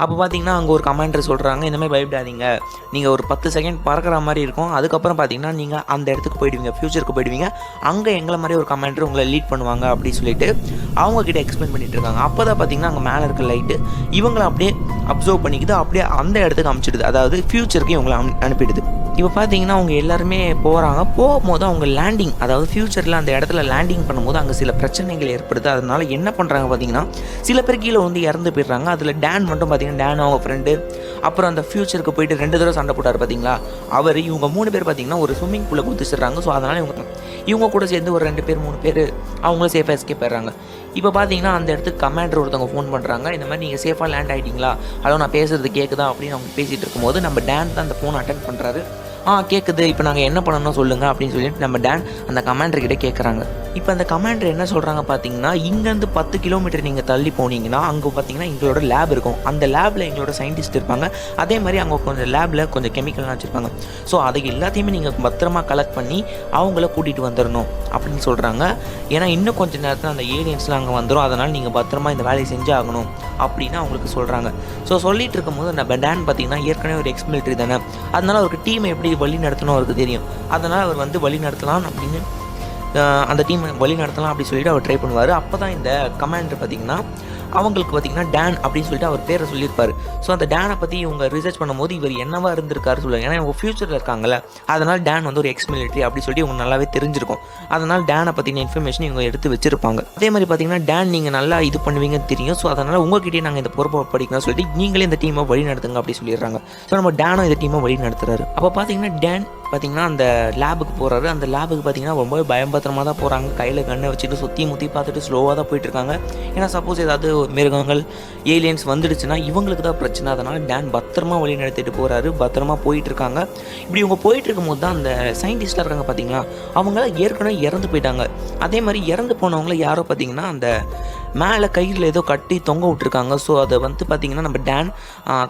அப்போ பார்த்தீங்கன்னா அங்கே ஒரு கமாண்டர் சொல்கிறாங்க, இந்த மாதிரி பயப்படாதீங்க, நீங்கள் ஒரு 10 செகண்ட் பறக்கிற மாதிரி இருக்கும், அதுக்கப்புறம் பார்த்தீங்கன்னா நீங்கள் அந்த இடத்துக்கு போயிடுவீங்க, ஃப்யூச்சருக்கு போயிடுவீங்க, அங்கே எங்களை மாதிரி ஒரு கமாண்டர் உங்களை லீட் பண்ணுவாங்க அப்படின்னு சொல்லிட்டு அவங்கக்கிட்ட எக்ஸ்பிளைன் பண்ணிட்டு இருக்காங்க. அப்போ தான் பார்த்தீங்கன்னா அங்கே மேலே இருக்க லைட்டு இவங்களை அப்படியே அப்சர்வ் பண்ணிக்கிது, அப்படியே அந்த இடத்துக்கு அனுப்பிச்சிடுது, அதாவது ஃப்யூச்சருக்கு இவங்களை அனுப்பிடுது. இப்போ பார்த்தீங்கன்னா அவங்க எல்லாருமே போகிறாங்க. போகும்போது அவங்க லேண்டிங், அதாவது ஃப்யூச்சரில் அந்த இடத்துல லேண்டிங் பண்ணும்போது அங்கே சில பிரச்சனைகள் ஏற்படுது. அதனால் என்ன பண்ணுறாங்க பார்த்தீங்கன்னா, சில பேர் கீழே வந்து இறந்து போயிடுறாங்க. அதில் டேன் மட்டும் பார்த்தீங்கன்னா, டேன் அவங்க ஃப்ரெண்டு, அப்புறம் அந்த ஃப்யூச்சருக்கு போயிட்டு 2 தடவை சண்டை போட்டார் பார்த்தீங்களா அவர், இவங்க 3 பேர் பார்த்தீங்கன்னா ஒரு ஸ்விம்மிங் பூலில் குதிச்சிடுறாங்க. ஸோ அதனால் இவங்க கூட சேர்ந்து ஒரு 2 பேர் 3 பேர் அவங்களும் சேஃபாக எஸ்கேப் ஆயிடுறாங்க. இப்போ பார்த்தீங்கன்னா அந்த இடத்துக்கு கமாண்டர் ஒருத்தவங்க ஃபோன் பண்ணுறாங்க, இந்த மாதிரி நீங்கள் சேஃபாக லேண்ட் ஆகிட்டீங்களா, அதோ நான் பேசுகிறது கேட்குதா அப்படின்னு அவங்க பேசிகிட்டு இருக்கும்போது நம்ம டேன் தான் அந்த ஃபோன் அட்டென்ட் பண்ணுறாரு. கேட்குது, இப்போ நாங்கள் என்ன பண்ணணும் சொல்லுங்கள் அப்படின்னு சொல்லிட்டு நம்ம டேன் அந்த கமாண்டர்கிட்ட கேட்குறாங்க. இப்போ அந்த கமாண்டர் என்ன சொல்கிறாங்க பார்த்தீங்கன்னா, இங்கேருந்து 10 கிலோமீட்டர் நீங்கள் தள்ளி போனீங்கன்னா அங்கே பார்த்தீங்கன்னா எங்களோட லேப் இருக்கும், அந்த லேபில் எங்களோட சயின்டிஸ்ட் இருப்பாங்க, அதே மாதிரி அவங்க கொஞ்சம் லேபில் கொஞ்சம் கெமிக்கல்லாம் வச்சுருப்பாங்க. ஸோ அதை எல்லாத்தையுமே நீங்கள் பத்திரமா கலெக்ட் பண்ணி அவங்கள கூட்டிகிட்டு வந்துடணும் அப்படின்னு சொல்கிறாங்க. ஏன்னா இன்னும் கொஞ்சம் நேரத்தில் அந்த ஏலியன்ஸ்லாம் அங்கே வந்துடும், அதனால் நீங்கள் பத்திரமா இந்த வேலையை செஞ்சு ஆகணும் அப்படின்னு அவங்களுக்கு சொல்கிறாங்க. ஸோ சொல்லிட்டு இருக்கும்போது நம்ம டேன் பார்த்தீங்கன்னா ஏற்கனவே ஒரு எக்ஸ் மிலிட்ரி தானே, அதனால் அவருக்கு டீமை எப்படி வழி நடத்தணும் அவருக்கு தெரியும். அதனால் அவர் வந்து வழி நடத்தலாம் அப்படின்னு அந்த டீமை வழி நடத்தலாம் அப்படின்னு சொல்லிட்டு அவர் ட்ரை பண்ணுவார். அப்போ தான் இந்த கமாண்டர் பார்த்திங்கன்னா அவங்களுக்கு பார்த்திங்கன்னா டேன் அப்படின்னு சொல்லிட்டு அவர் பேரை சொல்லியிருப்பார். ஸோ அந்த டேனை பற்றி இவங்க ரிசர்ச் பண்ணும்போது இவர் என்னவா இருந்திருக்காரு சொல்லுவாங்க. ஏன்னா இவங்க ஃப்யூச்சரில் இருக்காங்கல்ல, அதனால் டேன் வந்து ஒரு எக்ஸ் மிலிட்ரி அப்படி சொல்லிட்டு இவங்க நல்லாவே தெரிஞ்சிருக்கும். அதனால் டேனை பற்றின இன்ஃபர்மேஷன் இவங்க எடுத்து வச்சிருப்பாங்க. அதே மாதிரி பார்த்திங்கன்னா டேன் நீங்கள் நல்லா இது பண்ணுவீங்கன்னு தெரியும், ஸோ அதனால் உங்கள்கிட்டயே நாங்கள் இந்த பொறுப்பை படிக்கணும்னு சொல்லிட்டு நீங்களே இந்த டீமை வழி நடத்துங்க அப்படி சொல்லிடுறாங்க. ஸோ நம்ம டேனும் இந்த டீமை வழி நடத்துறாரு. அப்போ பார்த்தீங்கன்னா டேன் பார்த்திங்கன்னா அந்த லேபுக்கு போகிறாரு. அந்த லேபுக்கு பார்த்திங்கன்னா ரொம்பவே பயம்பத்திரமாக தான் போகிறாங்க. கையில் கண்ணை வச்சுட்டு சுற்றி முற்றி பார்த்துட்டு ஸ்லோவாக தான் போயிட்டுருக்காங்க. ஏன்னா சப்போஸ் ஏதாவது மிருகங்கள் ஏலியன்ஸ் வந்துடுச்சுன்னா இவங்களுக்கு தான் பிரச்சனை. அதனால் டேன் பத்திரமா வழி நடத்திட்டு போகிறாரு. பத்திரமா போயிட்டுருக்காங்க. இப்படி இவங்க போயிட்டு இருக்கும்போது தான் அந்த சயின்டிஸ்டாக இருக்காங்க பார்த்தீங்களா, அவங்க ஏற்கனவே இறந்து போயிட்டாங்க. அதே மாதிரி இறந்து போனவங்கள யாரோ பார்த்திங்கன்னா அந்த மேலே கையில் ஏதோ கட்டி தொங்க விட்டுருக்காங்க. ஸோ அதை வந்து பார்த்திங்கன்னா நம்ம டேன்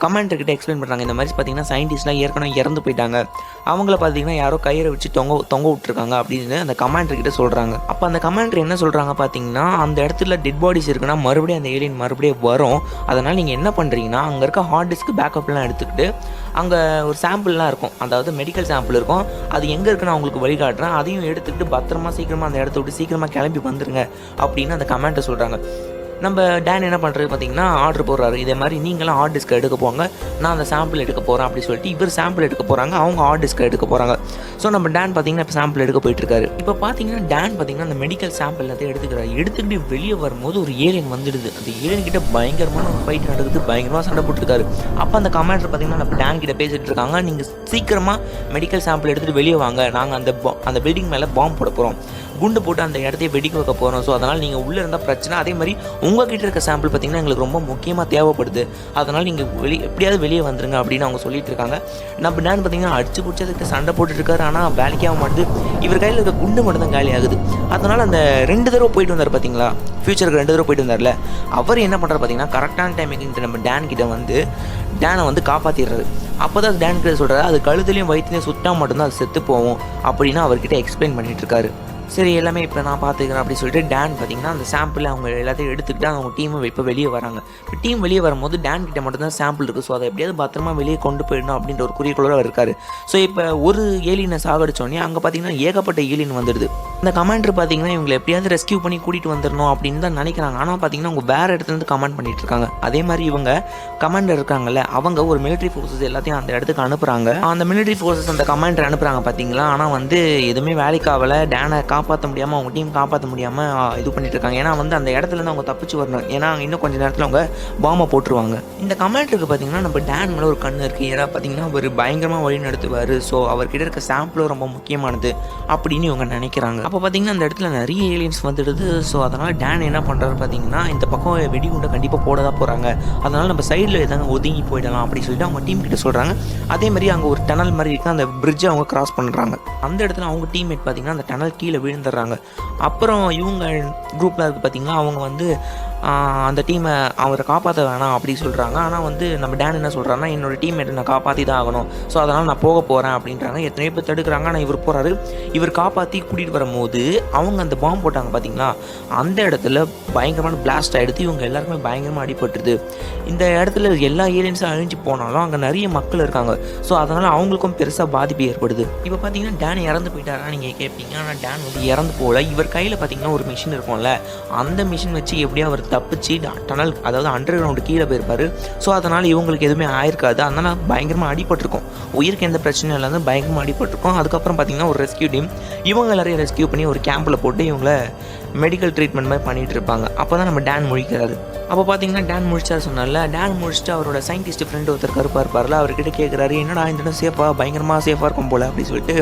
கமாண்டர்கிட்ட எக்ஸ்பிளைன் பண்ணுறாங்க. இந்த மாதிரி பார்த்திங்கன்னா சயின்டிஸ்ட்லாம் ஏற்கனவே இறந்து போயிட்டாங்க, அவங்கள பார்த்திங்கன்னா யாரோ கயிறை வச்சு தொங்க விட்டுருக்காங்க அப்படின்னு அந்த கமாண்டர்கிட்ட சொல்கிறாங்க. அப்போ அந்த கமாண்டர் என்ன சொல்கிறாங்க பார்த்திங்கன்னா, அந்த இடத்துல டெட் பாடிஸ் இருக்குன்னா மறுபடியும் அந்த ஏலியன் மறுபடியும் வரும். அதனால் நீங்கள் என்ன பண்ணுறீங்கன்னா அங்கே இருக்க ஹார்ட் டிஸ்க் பேக்கப்லாம் எடுத்துக்கிட்டு அங்கே ஒரு சாம்பிள்லாம் இருக்கும், அதாவது மெடிக்கல் சாம்பிள் இருக்கும், அது எங்கே இருக்குன்னு அவங்களுக்கு வழிகாட்டுறேன், அதையும் எடுத்துக்கிட்டு பத்திரமா சீக்கிரமாக அந்த இடத்த விட்டு சீக்கிரமாக கிளம்பி வந்துருங்க அப்படின்னு அந்த கமாண்டர் சொல்கிறாங்க. நம்ம டேன் என்ன பண்ணுறது பார்த்தீங்கன்னா ஆர்டர் போடுறாரு. இதே மாதிரி நீங்களும் ஹார்ட் டிஸ்க் எடுக்க போங்க, நான் அந்த சாம்பிள் எடுக்க போகிறேன் அப்படின்னு சொல்லிட்டு இவர் சாம்பிள் எடுக்க போகிறாங்க, அவங்க ஹார்ட் டிஸ்க் எடுக்க போகிறாங்க. ஸோ நம்ம டேன் பார்த்தீங்கன்னா இப்போ சாம்பிள் எடுக்க போயிட்டுருக்காரு. இப்போ பார்த்தீங்கன்னா டேன் பார்த்தீங்கன்னா அந்த மெடிக்கல் சாம்பிள் எல்லாத்தையும் எடுத்துக்கிறாரு. எடுத்துக்கிட்டு வெளியே வரும்போது ஒரு ஏலியன் வந்துடுது. அந்த ஏலியன் கிட்ட பயங்கரமான ஒரு ஃபைட் நடக்குது, பயங்கரமாக சண்டை போட்டுருக்காரு. அப்போ அந்த கமாண்டர் பார்த்தீங்கன்னா நம்ம டேன் கிட்ட பேசிகிட்டு இருக்காங்க, நீங்கள் சீக்கிரமாக மெடிக்கல் சாம்பிள் எடுத்துகிட்டு வெளியே வாங்க, நாங்கள் அந்த பில்டிங் மேலே பாம்பு போட போகிறோம், குண்டு போட்டு அந்த இடத்தையே வெடிக்க வைக்க போகிறோம். ஸோ அதனால் நீங்கள் உள்ளே இருந்தால் பிரச்சனை, அதே மாதிரி உங்கள்கிட்ட இருக்க சாம்பிள் பார்த்திங்கன்னா எங்களுக்கு ரொம்ப முக்கியமாக தேவைப்படுது, அதனால் நீங்கள் எப்படியாவது வெளியே வந்துருங்க அப்படின்னு அவங்க சொல்லிட்டு இருக்காங்க. நம்ம டேன் பார்த்திங்கன்னா அடிச்சு பிடிச்சதுக்கிட்ட சண்டை போட்டுருக்காரு, ஆனால் வேலைக்கு ஆக மாட்டுது. இவர் கையில் இருக்க குண்டு மட்டும் தான் காலி ஆகுது. அதனால் அந்த 2 தடவை போயிட்டு வந்தார் பார்த்தீங்களா, ஃபியூச்சருக்கு 2 தடவை போயிட்டு வந்தார்ல, அவர் என்ன பண்ணுறாரு பார்த்தீங்கன்னா கரெக்டான டைமுக்கு நம்ம டேன் கிட்ட வந்து டேனை வந்து காப்பாற்றிடுறாரு. அப்போ தான் டேன் கிட்ட சொல்கிறாரு, அது கழுத்துலையும் வயிற்றுலையும் சுட்டால் மட்டும்தான் அது செத்து போகும் அப்படின்னு அவர்கிட்ட எக்ஸ்பிளைன் பண்ணிட்டு இருக்காரு. சரி எல்லாமே இப்போ நான் பார்த்துக்கிறேன் அப்படின்னு சொல்லிட்டு டேன் பார்த்தீங்கன்னா அந்த சாம்பிள் அவங்க எல்லாத்தையும் எடுத்துக்கிட்டு அவங்க டீமும் இப்போ வெளியே வராங்க. இப்போ டீம் வெளியே வரும்போது டேன் கிட்ட மட்டும்தான் சாம்பிள் இருக்குது. ஸோ அதை எப்படியாவது பத்திரமா வெளியே கொண்டு போயிடணும் அப்படின்ற ஒரு குறிக்கோளோட இருக்காரு. ஸோ இப்போ ஒரு ஏலியனை சாகடிச்சோடனே அங்கே பார்த்தீங்கன்னா ஏகப்பட்ட ஏலியன் வந்துடுது. அந்த கமாண்டர் பார்த்தீங்கன்னா இவங்களை எப்படியாவது ரெஸ்கியூ பண்ணி கூட்டிகிட்டு வந்துடணும் அப்படின்னு தான் நினைக்கிறாங்க. ஆனால் பார்த்தீங்கன்னா அவங்க வேறு இடத்துலேருந்து கமாண்ட் பண்ணிட்டு இருக்காங்க. அதே மாதிரி இவங்க கமாண்டர் இருக்காங்கல்ல, அவங்க ஒரு மிலிட்ரி ஃபோர்ஸஸ் எல்லாத்தையும் அந்த இடத்துக்கு அனுப்புகிறாங்க. அந்த மிலிட்ரி ஃபோர்ஸஸ் அந்த கமாண்டர் அனுப்புகிறாங்க பார்த்தீங்களா. ஆனால் வந்து எதுவுமே வேலைக்கு ஆகலை. டேனை காப்பாற்ற முடியாமல், அவங்க டீம் காப்பாற்ற முடியாமல் இது பண்ணிட்டு இருக்காங்க. ஏன்னா வந்து அந்த இடத்துலேருந்து அவங்க தப்பிச்சு வரணும், ஏன்னா இன்னும் கொஞ்சம் நேரத்தில் அவங்க பாம்பை போட்டுருவாங்க. இந்த கமாண்டருக்கு பார்த்தீங்கன்னா நம்ம டேன் மேலே ஒரு கண்ணு இருக்குது. ஏன்னா பார்த்தீங்கன்னா அவர் பயங்கரமாக வழி நடத்துவார். ஸோ அவர்கிட்ட இருக்க சாம்பிளும் ரொம்ப முக்கியமானது அப்படின்னு இவங்க நினைக்கிறாங்க. அப்போ பார்த்தீங்கன்னா அந்த இடத்துல நிறைய ஏலியன்ஸ் வந்துடுது. ஸோ அதனால் டேன் என்ன பண்ணுறாரு பார்த்தீங்கன்னா இந்த பக்கம் வெடிகுண்டை கண்டிப்பாக போட தான் போகிறாங்க, அதனால் நம்ம சைடில் எதாங்க ஒதுங்கி போயிடலாம் அப்படின்னு சொல்லிட்டு அவங்க டீம் கிட்ட சொல்கிறாங்க. அதே மாதிரி அங்கே ஒரு டனல் மாதிரி இருக்குது, அந்த பிரிட்ஜை அவங்க கிராஸ் பண்ணுறாங்க. அந்த இடத்துல அவங்க டீம்மேட் பார்த்தீங்கன்னா அந்த டனல் கீழே விழுந்துடுறாங்க. அப்புறம் இவங்க குரூப்பில் இருக்குது பார்த்தீங்கன்னா அவங்க வந்து அந்த டீமை அவரை காப்பாற்ற வேணாம் அப்படி சொல்கிறாங்க. ஆனால் வந்து நம்ம டேன் என்ன சொல்கிறாங்கன்னா என்னோடய டீம்மேட்டை நான் காப்பாற்றி தான் ஆகணும், ஸோ அதனால் நான் போக போகிறேன் அப்படின்றாங்க. எத்தனையோ பேர் தடுக்கிறாங்க, ஆனால் இவர் போகிறாரு. இவர் காப்பாற்றி கூட்டிகிட்டு வரும்போது அவங்க அந்த பாம்பு போட்டாங்க பார்த்தீங்களா, அந்த இடத்துல பயங்கரமான பிளாஸ்ட் ஆகிடுது. இவங்க எல்லாருக்குமே பயங்கரமாக அடிபட்டுருது. இந்த இடத்துல எல்லா ஏலியன்ஸும் அழிஞ்சு போனாலும் அங்கே நிறைய மக்கள் இருக்காங்க. ஸோ அதனால் அவங்களுக்கும் பெருசாக பாதிப்பு ஏற்படுது. இப்போ பார்த்தீங்கன்னா டேன் இறந்து போயிட்டாரா நீங்கள் கேட்பீங்க. ஆனால் டேன் வந்து இறந்து போகல. இவர் கையில் பார்த்தீங்கன்னா ஒரு மிஷின் இருக்கும்ல, அந்த மிஷின் வச்சு எப்படியோ அவர் தப்பிச்சு டனல், அதாவது அண்டர் கிரவுண்டு கீழே போயிருப்பார். ஸோ அதனால் இவங்களுக்கு எதுவுமே ஆயிருக்காது. அதனால் பயங்கரமாக அடிபட்டிருக்கும், உயிருக்கு எந்த பிரச்சனையும் இல்லாத பயங்கரமாக அடிபட்டிருக்கும். அதுக்கப்புறம் பார்த்தீங்கன்னா ஒரு ரெஸ்கியூ டீம் இவங்க எல்லாரையும் ரெஸ்கியூ பண்ணி ஒரு கேம்பில் போட்டு இவங்கள மெடிக்கல் ட்ரீட்மெண்ட் மாதிரி பண்ணிகிட்டு இருப்பாங்க. அப்போ தான் நம்ம டேன் முழிக்கிறாரு. அப்போ பார்த்தீங்கன்னா டேன் முடிச்சா சொன்னால, டேன் முடிச்சுட்டு அவரோட சயின்டிஸ்ட் ஃப்ரெண்டு ஒருத்தர் கருப்பாக இருப்பார்ல, அவர்கிட்ட கேட்குறாரு என்னடா இந்த இடம் சேஃபாக பயங்கரமாக சேஃபாக இருக்கும் போல் அப்படின்னு சொல்லிட்டு,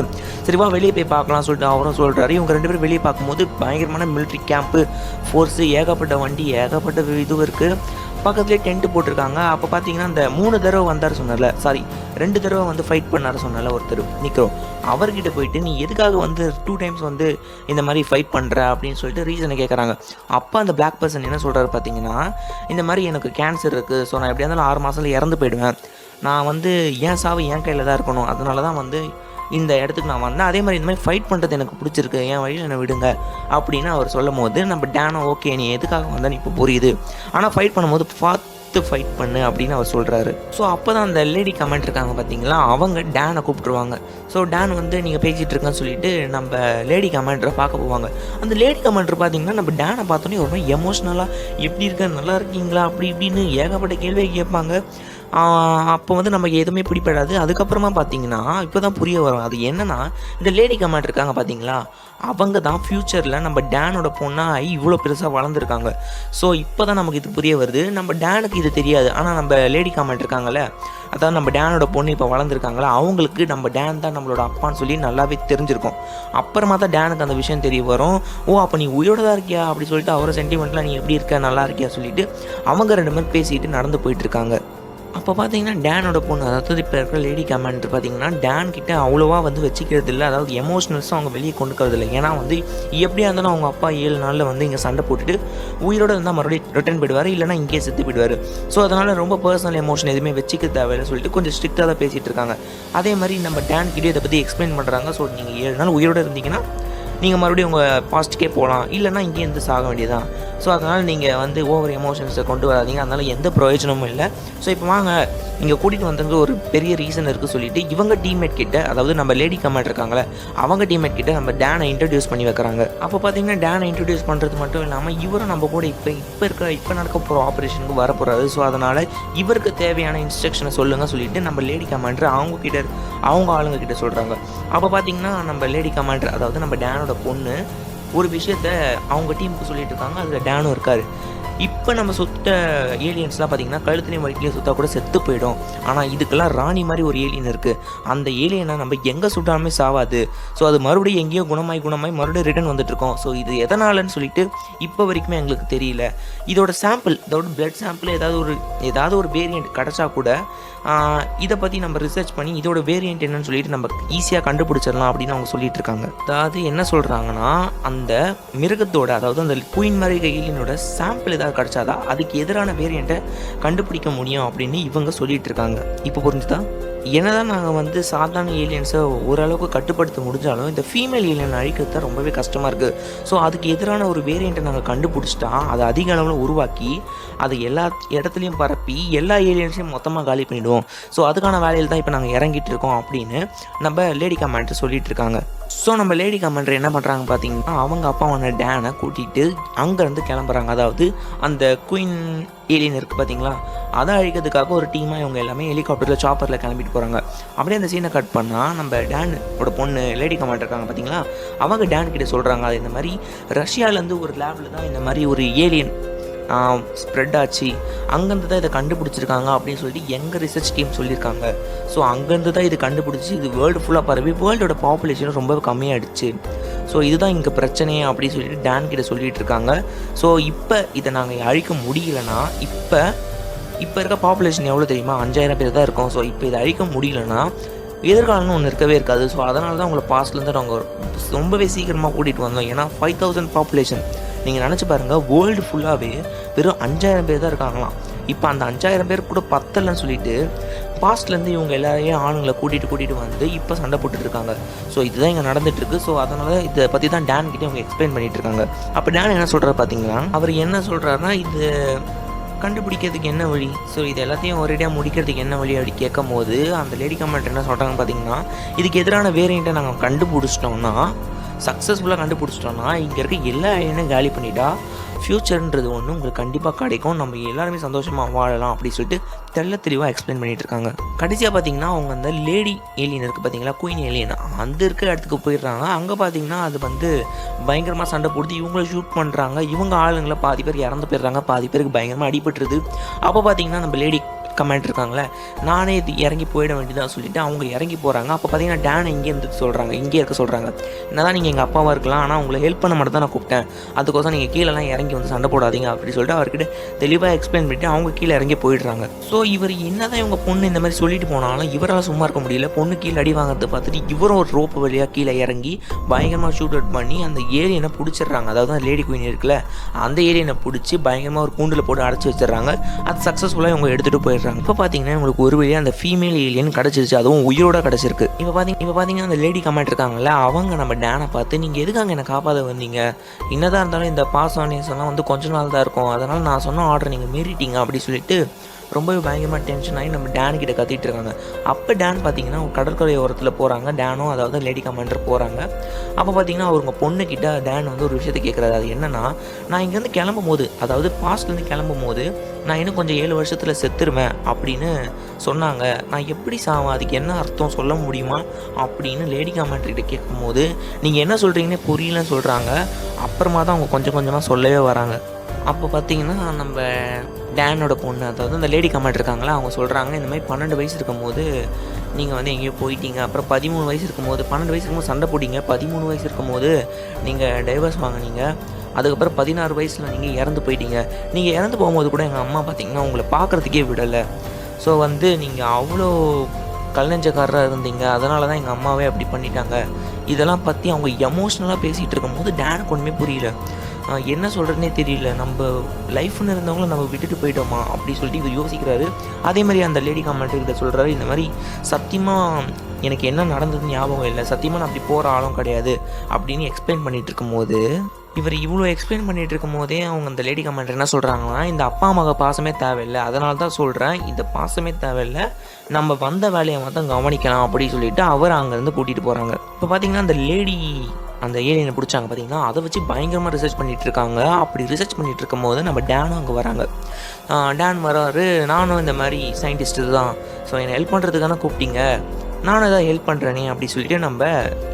சரிவா வெளியே போய் பார்க்கலாம் சொல்லிட்டு அவரும் சொல்கிறாரு. இவங்க 2 பேரும் வெளியே பார்க்கும்போது பயங்கரமான மிலிட்ரி கேம்ப்பு, ஃபோர்ஸு, ஏகப்பட்ட வண்டி, ஏகப்பட்ட இது இருக்குது. பக்கத்துலேயே டென்ட்டு போட்டிருக்காங்க. அப்போ பார்த்தீங்கன்னா அந்த 3 தடவை வந்தார் சொன்னார்ல, 2 தடவை வந்து ஃபைட் பண்ணார் சொன்னால ஒருத்தர் நிற்கிறோம், அவர்கிட்ட போயிட்டு நீ எதுக்காக வந்து 2 டைம்ஸ் வந்து இந்த மாதிரி ஃபைட் பண்ணுற அப்படின்னு சொல்லிட்டு ரீசனை கேட்குறாங்க. அப்போ அந்த பிளாக் பர்சன் என்ன சொல்கிறாரு பார்த்தீங்கன்னா, இந்த மாதிரி எனக்கு கேன்சர் இருக்குது, ஸோ நான் எப்படியா இருந்தாலும் 6 மாதத்தில் இறந்து போயிடுவேன், நான் வந்து என் சாவு என் கையில் தான் இருக்கணும், அதனால தான் வந்து இந்த இடத்துக்கு நான் வந்தேன், அதே மாதிரி இந்த மாதிரி ஃபைட் பண்ணுறது எனக்கு பிடிச்சிருக்கு, என் வழியில் என்னை விடுங்க அப்படின்னு அவர் சொல்லும் போது நம்ம டேனோ ஓகே நீ எதுக்காக வந்தால் இப்போ புரியுது, ஆனால் ஃபைட் பண்ணும்போது பார்த்து ஃபைட் பண்ணு அப்படின்னு அவர் சொல்கிறாரு. ஸோ அப்போ தான் அந்த லேடி கமெண்ட் இருக்காங்க பார்த்தீங்களா, அவங்க டேனை கூப்பிட்ருவாங்க. ஸோ டேன் வந்து நீங்கள் பேசிகிட்டு இருக்கேன்னு சொல்லிட்டு நம்ம லேடி கமெண்டரை பார்க்க போவாங்க. அந்த லேடி கமெண்டர் பார்த்தீங்கன்னா நம்ம டேனை பார்த்தோன்னே ஒரு மாதிரி எமோஷ்னலாக எப்படி இருக்க, நல்லா இருக்கீங்களா அப்படி இப்படின்னு ஏகப்பட்ட கேள்வியை கேட்பாங்க. அப்போ வந்து நமக்கு எதுவுமே பிடிப்படாது. அதுக்கப்புறமா பார்த்தீங்கன்னா இப்போ தான் புரிய வரும் அது என்னென்னா, இந்த லேடி கமெண்ட் இருக்காங்க பார்த்தீங்களா, அவங்க தான் ஃப்யூச்சரில் நம்ம டேனோட பொண்ணாக இவ்வளோ பெருசாக வளர்ந்துருக்காங்க. ஸோ இப்போ தான் நமக்கு இது புரிய வருது. நம்ம டேனுக்கு இது தெரியாது, ஆனால் நம்ம லேடி கமெண்ட் இருக்காங்கல்ல, அதாவது நம்ம டேனோட பொண்ணு இப்போ வளர்ந்துருக்காங்களா, அவங்களுக்கு நம்ம டேன் தான் நம்மளோட அப்பான்னு சொல்லி நல்லாவே தெரிஞ்சிருக்கும். அப்புறமா தான் டேனுக்கு அந்த விஷயம் தெரிய வரும். ஓ அப்போ நீ உயிரோட தான் இருக்கியா அப்படி சொல்லிட்டு அவரை சென்டிமெண்ட்டில் நீ எப்படி இருக்க நல்லா இருக்கியா சொல்லிட்டு அவங்க 2 பேரும் பேசிக்கிட்டு நடந்து போயிட்டுருக்காங்க. அப்போ பார்த்தீங்கன்னா டேனோட பொண்ணு, அதாவது இப்போ இருக்கிற லேடி கமாண்டர் பார்த்தீங்கன்னா டேன் கிட்ட அவ்வளோவா வந்து வச்சுக்கிறது இல்லை, அதாவது எமோஷ்னல்ஸும் அவங்க வெளியே கொண்டுக்கிறது இல்லை. ஏன்னா வந்து எப்படியா இருந்தாலும் அவங்க அப்பா 7 நாளில் வந்து இங்கே சண்டை போட்டுட்டு உயிரோடு இருந்தால் மறுபடியும் ரிட்டர்ன் போயிடுவார், இல்லைனா இங்கே செத்து போயிடுவார். ஸோ அதனால் ரொம்ப பர்சனல் எமோஷன் எதுவுமே வச்சுக்க தேவையில்லை சொல்லிட்டு கொஞ்சம் ஸ்ட்ரிக்டாக தான் பேசிகிட்டு இருக்காங்க. அதே மாதிரி நம்ம டேன் கிட்டே இதை பற்றி எக்ஸ்பிளைன் பண்ணுறாங்க. ஸோ நீங்கள் 7 நாள் உயிரோடு இருந்தீங்கன்னா நீங்கள் மறுபடியும் உங்கள் பாஸ்ட்டுக்கே போகலாம், இல்லைனா இங்கேருந்து சாக வேண்டியதான். ஸோ அதனால் நீங்கள் வந்து ஓவர் எமோஷன்ஸை கொண்டு வராதீங்க, அதனால் எந்த பிரயோஜனமும் இல்லை. ஸோ இப்போ வாங்க, நீங்கள் கூட்டிகிட்டு வந்தது ஒரு பெரிய ரீசன் இருக்குது சொல்லிட்டு இவங்க டீம்மேட் கிட்ட, அதாவது நம்ம லேடி கமாண்ட் இருக்காங்களே அவங்க டீம்மேட் கிட்ட நம்ம டேனை இன்ட்ரடியூஸ் பண்ணி வைக்கிறாங்க. அப்போ பார்த்தீங்கன்னா டேனை இன்ட்ரடியூஸ் பண்ணுறது மட்டும் இல்லாமல் இவரும் நம்ம கூட இப்போ நடக்க போகிற ஆப்ரேஷனுக்கு வர போகிறாரு. ஸோ அதனால் இவருக்கு தேவையான இன்ஸ்ட்ரக்ஷனை சொல்லுங்கள் சொல்லிட்டு நம்ம லேடி கமாண்டர் அவங்க ஆளுங்க கிட்ட சொல்கிறாங்க. அப்போ பார்த்தீங்கன்னா நம்ம லேடி கமாண்டர், அதாவது நம்ம டேனோட பொண்ணு ஒரு விஷயத்த அவங்க டீமுக்கு சொல்லிட்டு இருக்காங்க. அதில் டேனும் இருக்கார். இப்போ நம்ம சுத்த ஏலியன்ஸ்லாம் பார்த்திங்கன்னா கழுத்துலேயும் வயிற்றுலேயும் சுத்தா கூட செத்து போயிடும். ஆனால் இதுக்கெல்லாம் ராணி மாதிரி ஒரு ஏலியன் இருக்குது. அந்த ஏலியனை நம்ம எங்கே சுட்டாலுமே சாவாது. ஸோ அது மறுபடியும் எங்கேயோ குணமாய் மறுபடியும் ரிட்டர்ன் வந்துட்டுருக்கோம். ஸோ இது எதனாலன்னு சொல்லிட்டு இப்போ வரைக்குமே எங்களுக்கு தெரியல. இதோட பிளட் சாம்பிள் ஏதாவது ஒரு வேரியண்ட் கிடச்சா கூட இதை பற்றி நம்ம ரிசர்ச் பண்ணி இதோட வேரியண்ட் என்னன்னு சொல்லிட்டு நம்ம ஈஸியாக கண்டுபிடிச்சிடலாம் அப்படின்னு அவங்க சொல்லிட்டு இருக்காங்க. அதாவது என்ன சொல்கிறாங்கன்னா, அந்த மிருகத்தோட, அதாவது அந்த குயின் மாதிரி ஏலியனோட சாம்பிள் ஏதாவது கிடச்சாதான் அதுக்கு எதிரான வேரியண்ட்டை கண்டுபிடிக்க முடியும் அப்படின்னு இவங்க சொல்லிட்டு இருக்காங்க. இப்போ புரிஞ்சுதா? என்னதான் நாங்கள் வந்து சாதாரண ஏலியன்ஸை ஓரளவுக்கு கட்டுப்படுத்த முடிஞ்சாலும் இந்த ஃபீமேல் ஏலியன் அழிக்கிறது தான் ரொம்பவே கஷ்டமாக இருக்குது. ஸோ அதுக்கு எதிரான ஒரு வேரியண்ட்டை நாங்கள் கண்டுபிடிச்சிட்டா அதை அதிக அளவில் உருவாக்கி அதை எல்லா இடத்துலையும் பரப்பி எல்லா ஏலியன்ஸையும் மொத்தமாக காலி பண்ணிவிடுவோம். ஸோ அதுக்கான வேலையில் தான் இப்போ நாங்கள் இறங்கிட்டு இருக்கோம் அப்படின்னு நம்ம லேடி கமாண்டர் சொல்லிட்டு இருக்காங்க. ஸோ நம்ம லேடி கமாண்டர் என்ன பண்ணுறாங்க பார்த்தீங்கன்னா, அவங்க அப்பாவான டேனை கூட்டிகிட்டு அங்கேருந்து கிளம்புறாங்க. அதாவது அந்த குயின் ஏலியன் இருக்குது பார்த்தீங்களா, அதை அழிக்கிறதுக்காக ஒரு டீமாக இவங்க எல்லாமே ஹெலிகாப்டரில் சாப்பரில் கிளம்பிட்டு போகிறாங்க. அப்படியே அந்த சீனை கட் பண்ணால் நம்ம டேனோட பொண்ணு லேடி கமாண்டர் இருக்காங்க பார்த்தீங்களா, அவங்க டேன் கிட்ட சொல்கிறாங்க, அது இந்த மாதிரி ரஷ்யாவிலேருந்து ஒரு லேபில் தான் இந்த மாதிரி ஒரு ஏலியன் ஸ்ப்ரெட் ஆச்சு, அங்கேருந்து தான் இதை கண்டுபிடிச்சிருக்காங்க அப்படின்னு சொல்லிட்டு எங்கள் ரிசர்ச் டீம் சொல்லியிருக்காங்க. ஸோ அங்கேருந்து தான் இது கண்டுபிடிச்சி இது வேர்ல்டு ஃபுல்லாக பரவி வேர்ல்டோட பாப்புலேஷன் ரொம்ப கம்மியாகிடுச்சு. ஸோ இதுதான் இங்கே பிரச்சனையே அப்படின்னு சொல்லிட்டு டேன் கிட்ட சொல்லிட்டு இருக்காங்க. ஸோ இப்போ இதை நாங்கள் அழிக்க முடியலன்னா இப்போ இருக்க பாப்புலேஷன் எவ்வளோ தெரியுமா? 5000 பேர் தான் இருக்கும். ஸோ இப்போ இதை அழிக்க முடியலன்னா எதிர்காலம்னு ஒன்று இருக்கவே இருக்காது. ஸோ அதனால தான் உங்களை பாஸ்ட்லேருந்து நாங்கள் ரொம்பவே சீக்கிரமாக கூட்டிகிட்டு வந்தோம். ஏன்னா 5000 பாப்புலேஷன் நீங்கள் நினச்சி பாருங்கள், வேர்ல்டு ஃபுல்லாகவே வெறும் 5000 பேர் தான் இருக்காங்களாம். இப்போ அந்த 5000 பேர் கூட பத்தலைன்னு சொல்லிட்டு பாஸ்ட்லேருந்து இவங்க எல்லாரையும் ஆளுங்களை கூட்டிகிட்டு வந்து இப்போ சண்டை போட்டுட்ருக்காங்க. ஸோ இதுதான் இங்கே நடந்துகிட்ருக்கு. ஸோ அதனால் இதை பற்றி தான் டேன் கிட்டே அவங்க எக்ஸ்பிளைன் பண்ணிகிட்டு இருக்காங்க. அப்போ டேன் என்ன சொல்கிறார் பார்த்தீங்கன்னா, அவர் என்ன சொல்கிறாருன்னா, இது கண்டுபிடிக்கிறதுக்கு என்ன வழி, ஸோ இது எல்லாத்தையும் ஒரேடியாக முடிக்கிறதுக்கு என்ன வழி அப்படி கேட்கும் போது அந்த லேடி கமெண்ட் என்ன சொல்கிறாங்க பார்த்தீங்கன்னா, இதுக்கு எதிரான வேரியண்ட்டை நாங்கள் சக்ஸஸ்ஃபுல்லாக கண்டுபிடிச்சிட்டோன்னா இங்கே இருக்க எல்லா ஏலியனையும் காலி பண்ணிட்டா ஃப்யூச்சர்ன்றது ஒன்று உங்களுக்கு கண்டிப்பாக கிடைக்கும், நம்ம எல்லாருமே சந்தோஷமாக வாழலாம் அப்படின்னு சொல்லிட்டு தெளிவாக எக்ஸ்பிளைன் பண்ணிகிட்டு இருக்காங்க. கடைசியாக பார்த்தீங்கன்னா அவங்க அந்த லேடி ஏலியன் இருக்குது பார்த்தீங்களா, குயின் ஏலியன், அந்த இருக்கிற இடத்துக்கு போயிடுறாங்க. அங்கே பார்த்தீங்கன்னா அது வந்து பயங்கரமாக சண்டை போடுது, இவங்கள ஷூட் பண்ணுறாங்க. இவங்க ஆளுங்களை பாதி பேர் இறந்து போயிடுறாங்க, பாதி பேருக்கு பயங்கரமாக அடிபட்டுருது. அப்போ பார்த்தீங்கன்னா நம்ம லேடி கமெண்ட் இருக்காங்களே, நானே இது இறங்கி போயிட வேண்டியதாக சொல்லிவிட்டு அவங்க இறங்கி போகிறாங்க. அப்போ பார்த்தீங்கன்னா டேனை இங்கே இருக்க சொல்கிறாங்க. என்னதான் நீங்கள் எங்கள் அப்பாவாக இருக்கலாம், ஆனால் உங்களை ஹெல்ப் பண்ண மட்டும் தான் நான் கூப்பிட்டேன், அதுக்கோசம் நீங்கள் கீழெல்லாம் இறங்கி வந்து சண்டை போடாதீங்க அப்படின்னு சொல்லிட்டு அவர்கிட்ட தெளிவாக எக்ஸ்பிளைன் பண்ணிவிட்டு அவங்க கீழே இறங்கி போயிடுறாங்க. ஸோ இவர் என்னதான் இவங்க பொண்ணு இந்த மாதிரி சொல்லிட்டு போனாலும் இவரால் சும்மா இருக்க முடியல. பொண்ணு கீழே அடி வாங்கிறத பார்த்துட்டு இவரும் ஒரு ரோப்பு வழியாக கீழே இறங்கி பயங்கரமாக ஷூட் அவுட் பண்ணி அந்த ஏலியனை பிடிச்சிடுறாங்க. அதாவது அந்த லேடி குயின் இருக்குல்ல, அந்த ஏலியனை பிடிச்சி பயங்கரமாக ஒரு கூண்டில் போட்டு அடைச்சி வச்சிடறாங்க. அது சக்ஸஸ்ஃபுல்லாக இவங்க எடுத்துகிட்டு போயிடுறாங்க. இப்போ பார்த்தீங்கன்னா உங்களுக்கு ஒரு வழியாக அந்த ஃபீமேல் ஏலியன் கிடச்சிருச்சு, அதுவும் உயிரோட கிடச்சிருக்கு. இப்போ பார்த்தீங்கன்னா அந்த லேடி கமெண்ட் இருக்காங்கல்ல, அவங்க நம்ம டேனை பார்த்து, நீங்கள் எதுக்காக என்னை காப்பாற்ற வந்தீங்க, என்னதான் இருந்தாலும் இந்த பாஸ் ஆனியர்ஸ்லாம் வந்து கொஞ்ச நாள் தான் இருக்கும், அதனால் நான் சொன்ன ஆர்டர் நீங்கள் மீறிட்டீங்க அப்படின்னு சொல்லிட்டு ரொம்பவே பயங்கரமாக டென்ஷன் ஆகி நம்ம டேன் கிட்ட கத்திட்டு இருக்காங்க. அப்போ டேன் பார்த்தீங்கன்னா கடற்கரை ஓரத்தில் போகிறாங்க, டேனும் அதாவது லேடி கமாண்டர் போகிறாங்க. அப்போ பார்த்தீங்கன்னா அவங்க பொண்ணுக்கிட்ட டேன் வந்து ஒரு விஷயத்தை கேட்குறாரு. அது என்னன்னா, நான் இங்கேருந்து கிளம்பும் போது, அதாவது பாஸ்ட்லேருந்து கிளம்பும் போது நான் இன்னும் கொஞ்சம் 7 வருஷத்தில் செத்துருவேன் அப்படின்னு சொன்னாங்க, நான் எப்படி சாவேன், அதுக்கு என்ன அர்த்தம் சொல்ல முடியுமா அப்படின்னு லேடி கமாண்டர்கிட்ட கேட்கும்போது நீங்கள் என்ன சொல்கிறீங்கன்னே புரியலன்னு சொல்கிறாங்க. அப்புறமா தான் அவங்க கொஞ்சம் கொஞ்சமாக சொல்லவே வராங்க. அப்போ பார்த்தீங்கன்னா நம்ம டேனோட பொண்ணு, அதாவது அந்த லேடி கமெண்ட் இருக்காங்களா, அவங்க சொல்கிறாங்க, இந்த மாதிரி 12 வயசு இருக்கும்போது நீங்கள் வந்து எங்கேயோ போயிட்டீங்க, அப்புறம் 13 வயசு இருக்கும்போது 12 வயசு இருக்கும்போது சண்டை போட்டிங்க, 13 வயசு இருக்கும்போது நீங்கள் டைவர்ஸ் வாங்கினீங்க, அதுக்கப்புறம் 16 வயசில் நீங்கள் இறந்து போயிட்டீங்க. நீங்கள் இறந்து போகும்போது கூட எங்கள் அம்மா பார்த்தீங்கன்னா உங்களை பார்க்குறதுக்கே விடலை. ஸோ வந்து நீங்கள் அவ்வளோ கல்நெஞ்சக்காரராக இருந்தீங்க, அதனால தான் எங்கள் அம்மாவே அப்படி பண்ணிட்டாங்க. இதெல்லாம் பற்றி அவங்க எமோஷ்னலாக பேசிகிட்டு இருக்கும்போது டேனுக்கு ஒன்றுமே புரியல, என்ன சொல்கிறதுனே தெரியல, நம்ம லைஃப்னு இருந்தவங்கள நம்ம விட்டுட்டு போயிட்டோமா அப்படி சொல்லிட்டு இவர் யோசிக்கிறாரு. அதே மாதிரி அந்த லேடி கமெண்ட் கிட்ட சொல்கிறாரு, இந்த மாதிரி சத்தியமாக எனக்கு என்ன நடந்ததுன்னு ஞாபகம் இல்லை, சத்தியமாக நான் அப்படி போகிற ஆளும் கிடையாது அப்படின்னு எக்ஸ்பிளைன் பண்ணிகிட்டு இருக்கும்போது, இவர் இவ்வளோ எக்ஸ்பிளைன் பண்ணிகிட்டு இருக்கும் போதே அவங்க அந்த லேடி கமாண்டர் என்ன சொல்கிறாங்கன்னா, இந்த அப்பா மக பாசமே தேவையில்லை, அதனால தான் சொல்கிறேன், இந்த பாசமே தேவையில்லை, நம்ம வந்த வேலையை மட்டும் கவனிக்கலாம் அப்படின்னு சொல்லிட்டு அவர் அங்கேருந்து கூட்டிகிட்டு போகிறாங்க. இப்போ பார்த்தீங்கன்னா அந்த ஏலியனை பிடிச்சாங்க பார்த்தீங்கன்னா, அதை வச்சு பயங்கரமாக ரிசர்ச் பண்ணிகிட்டு இருக்காங்க. அப்படி ரிசர்ச் பண்ணிகிட்டு இருக்கும் போது நம்ம டேனும் அங்கே வராங்க. டேன் வராரு, நானும் இந்த மாதிரி சயின்டிஸ்ட்டு தான், ஸோ என்னை ஹெல்ப் பண்ணுறதுக்கான கூப்பிட்டீங்க, நானும் ஏதாவது ஹெல்ப் பண்ணுறேனே அப்படி சொல்லிட்டு நம்ம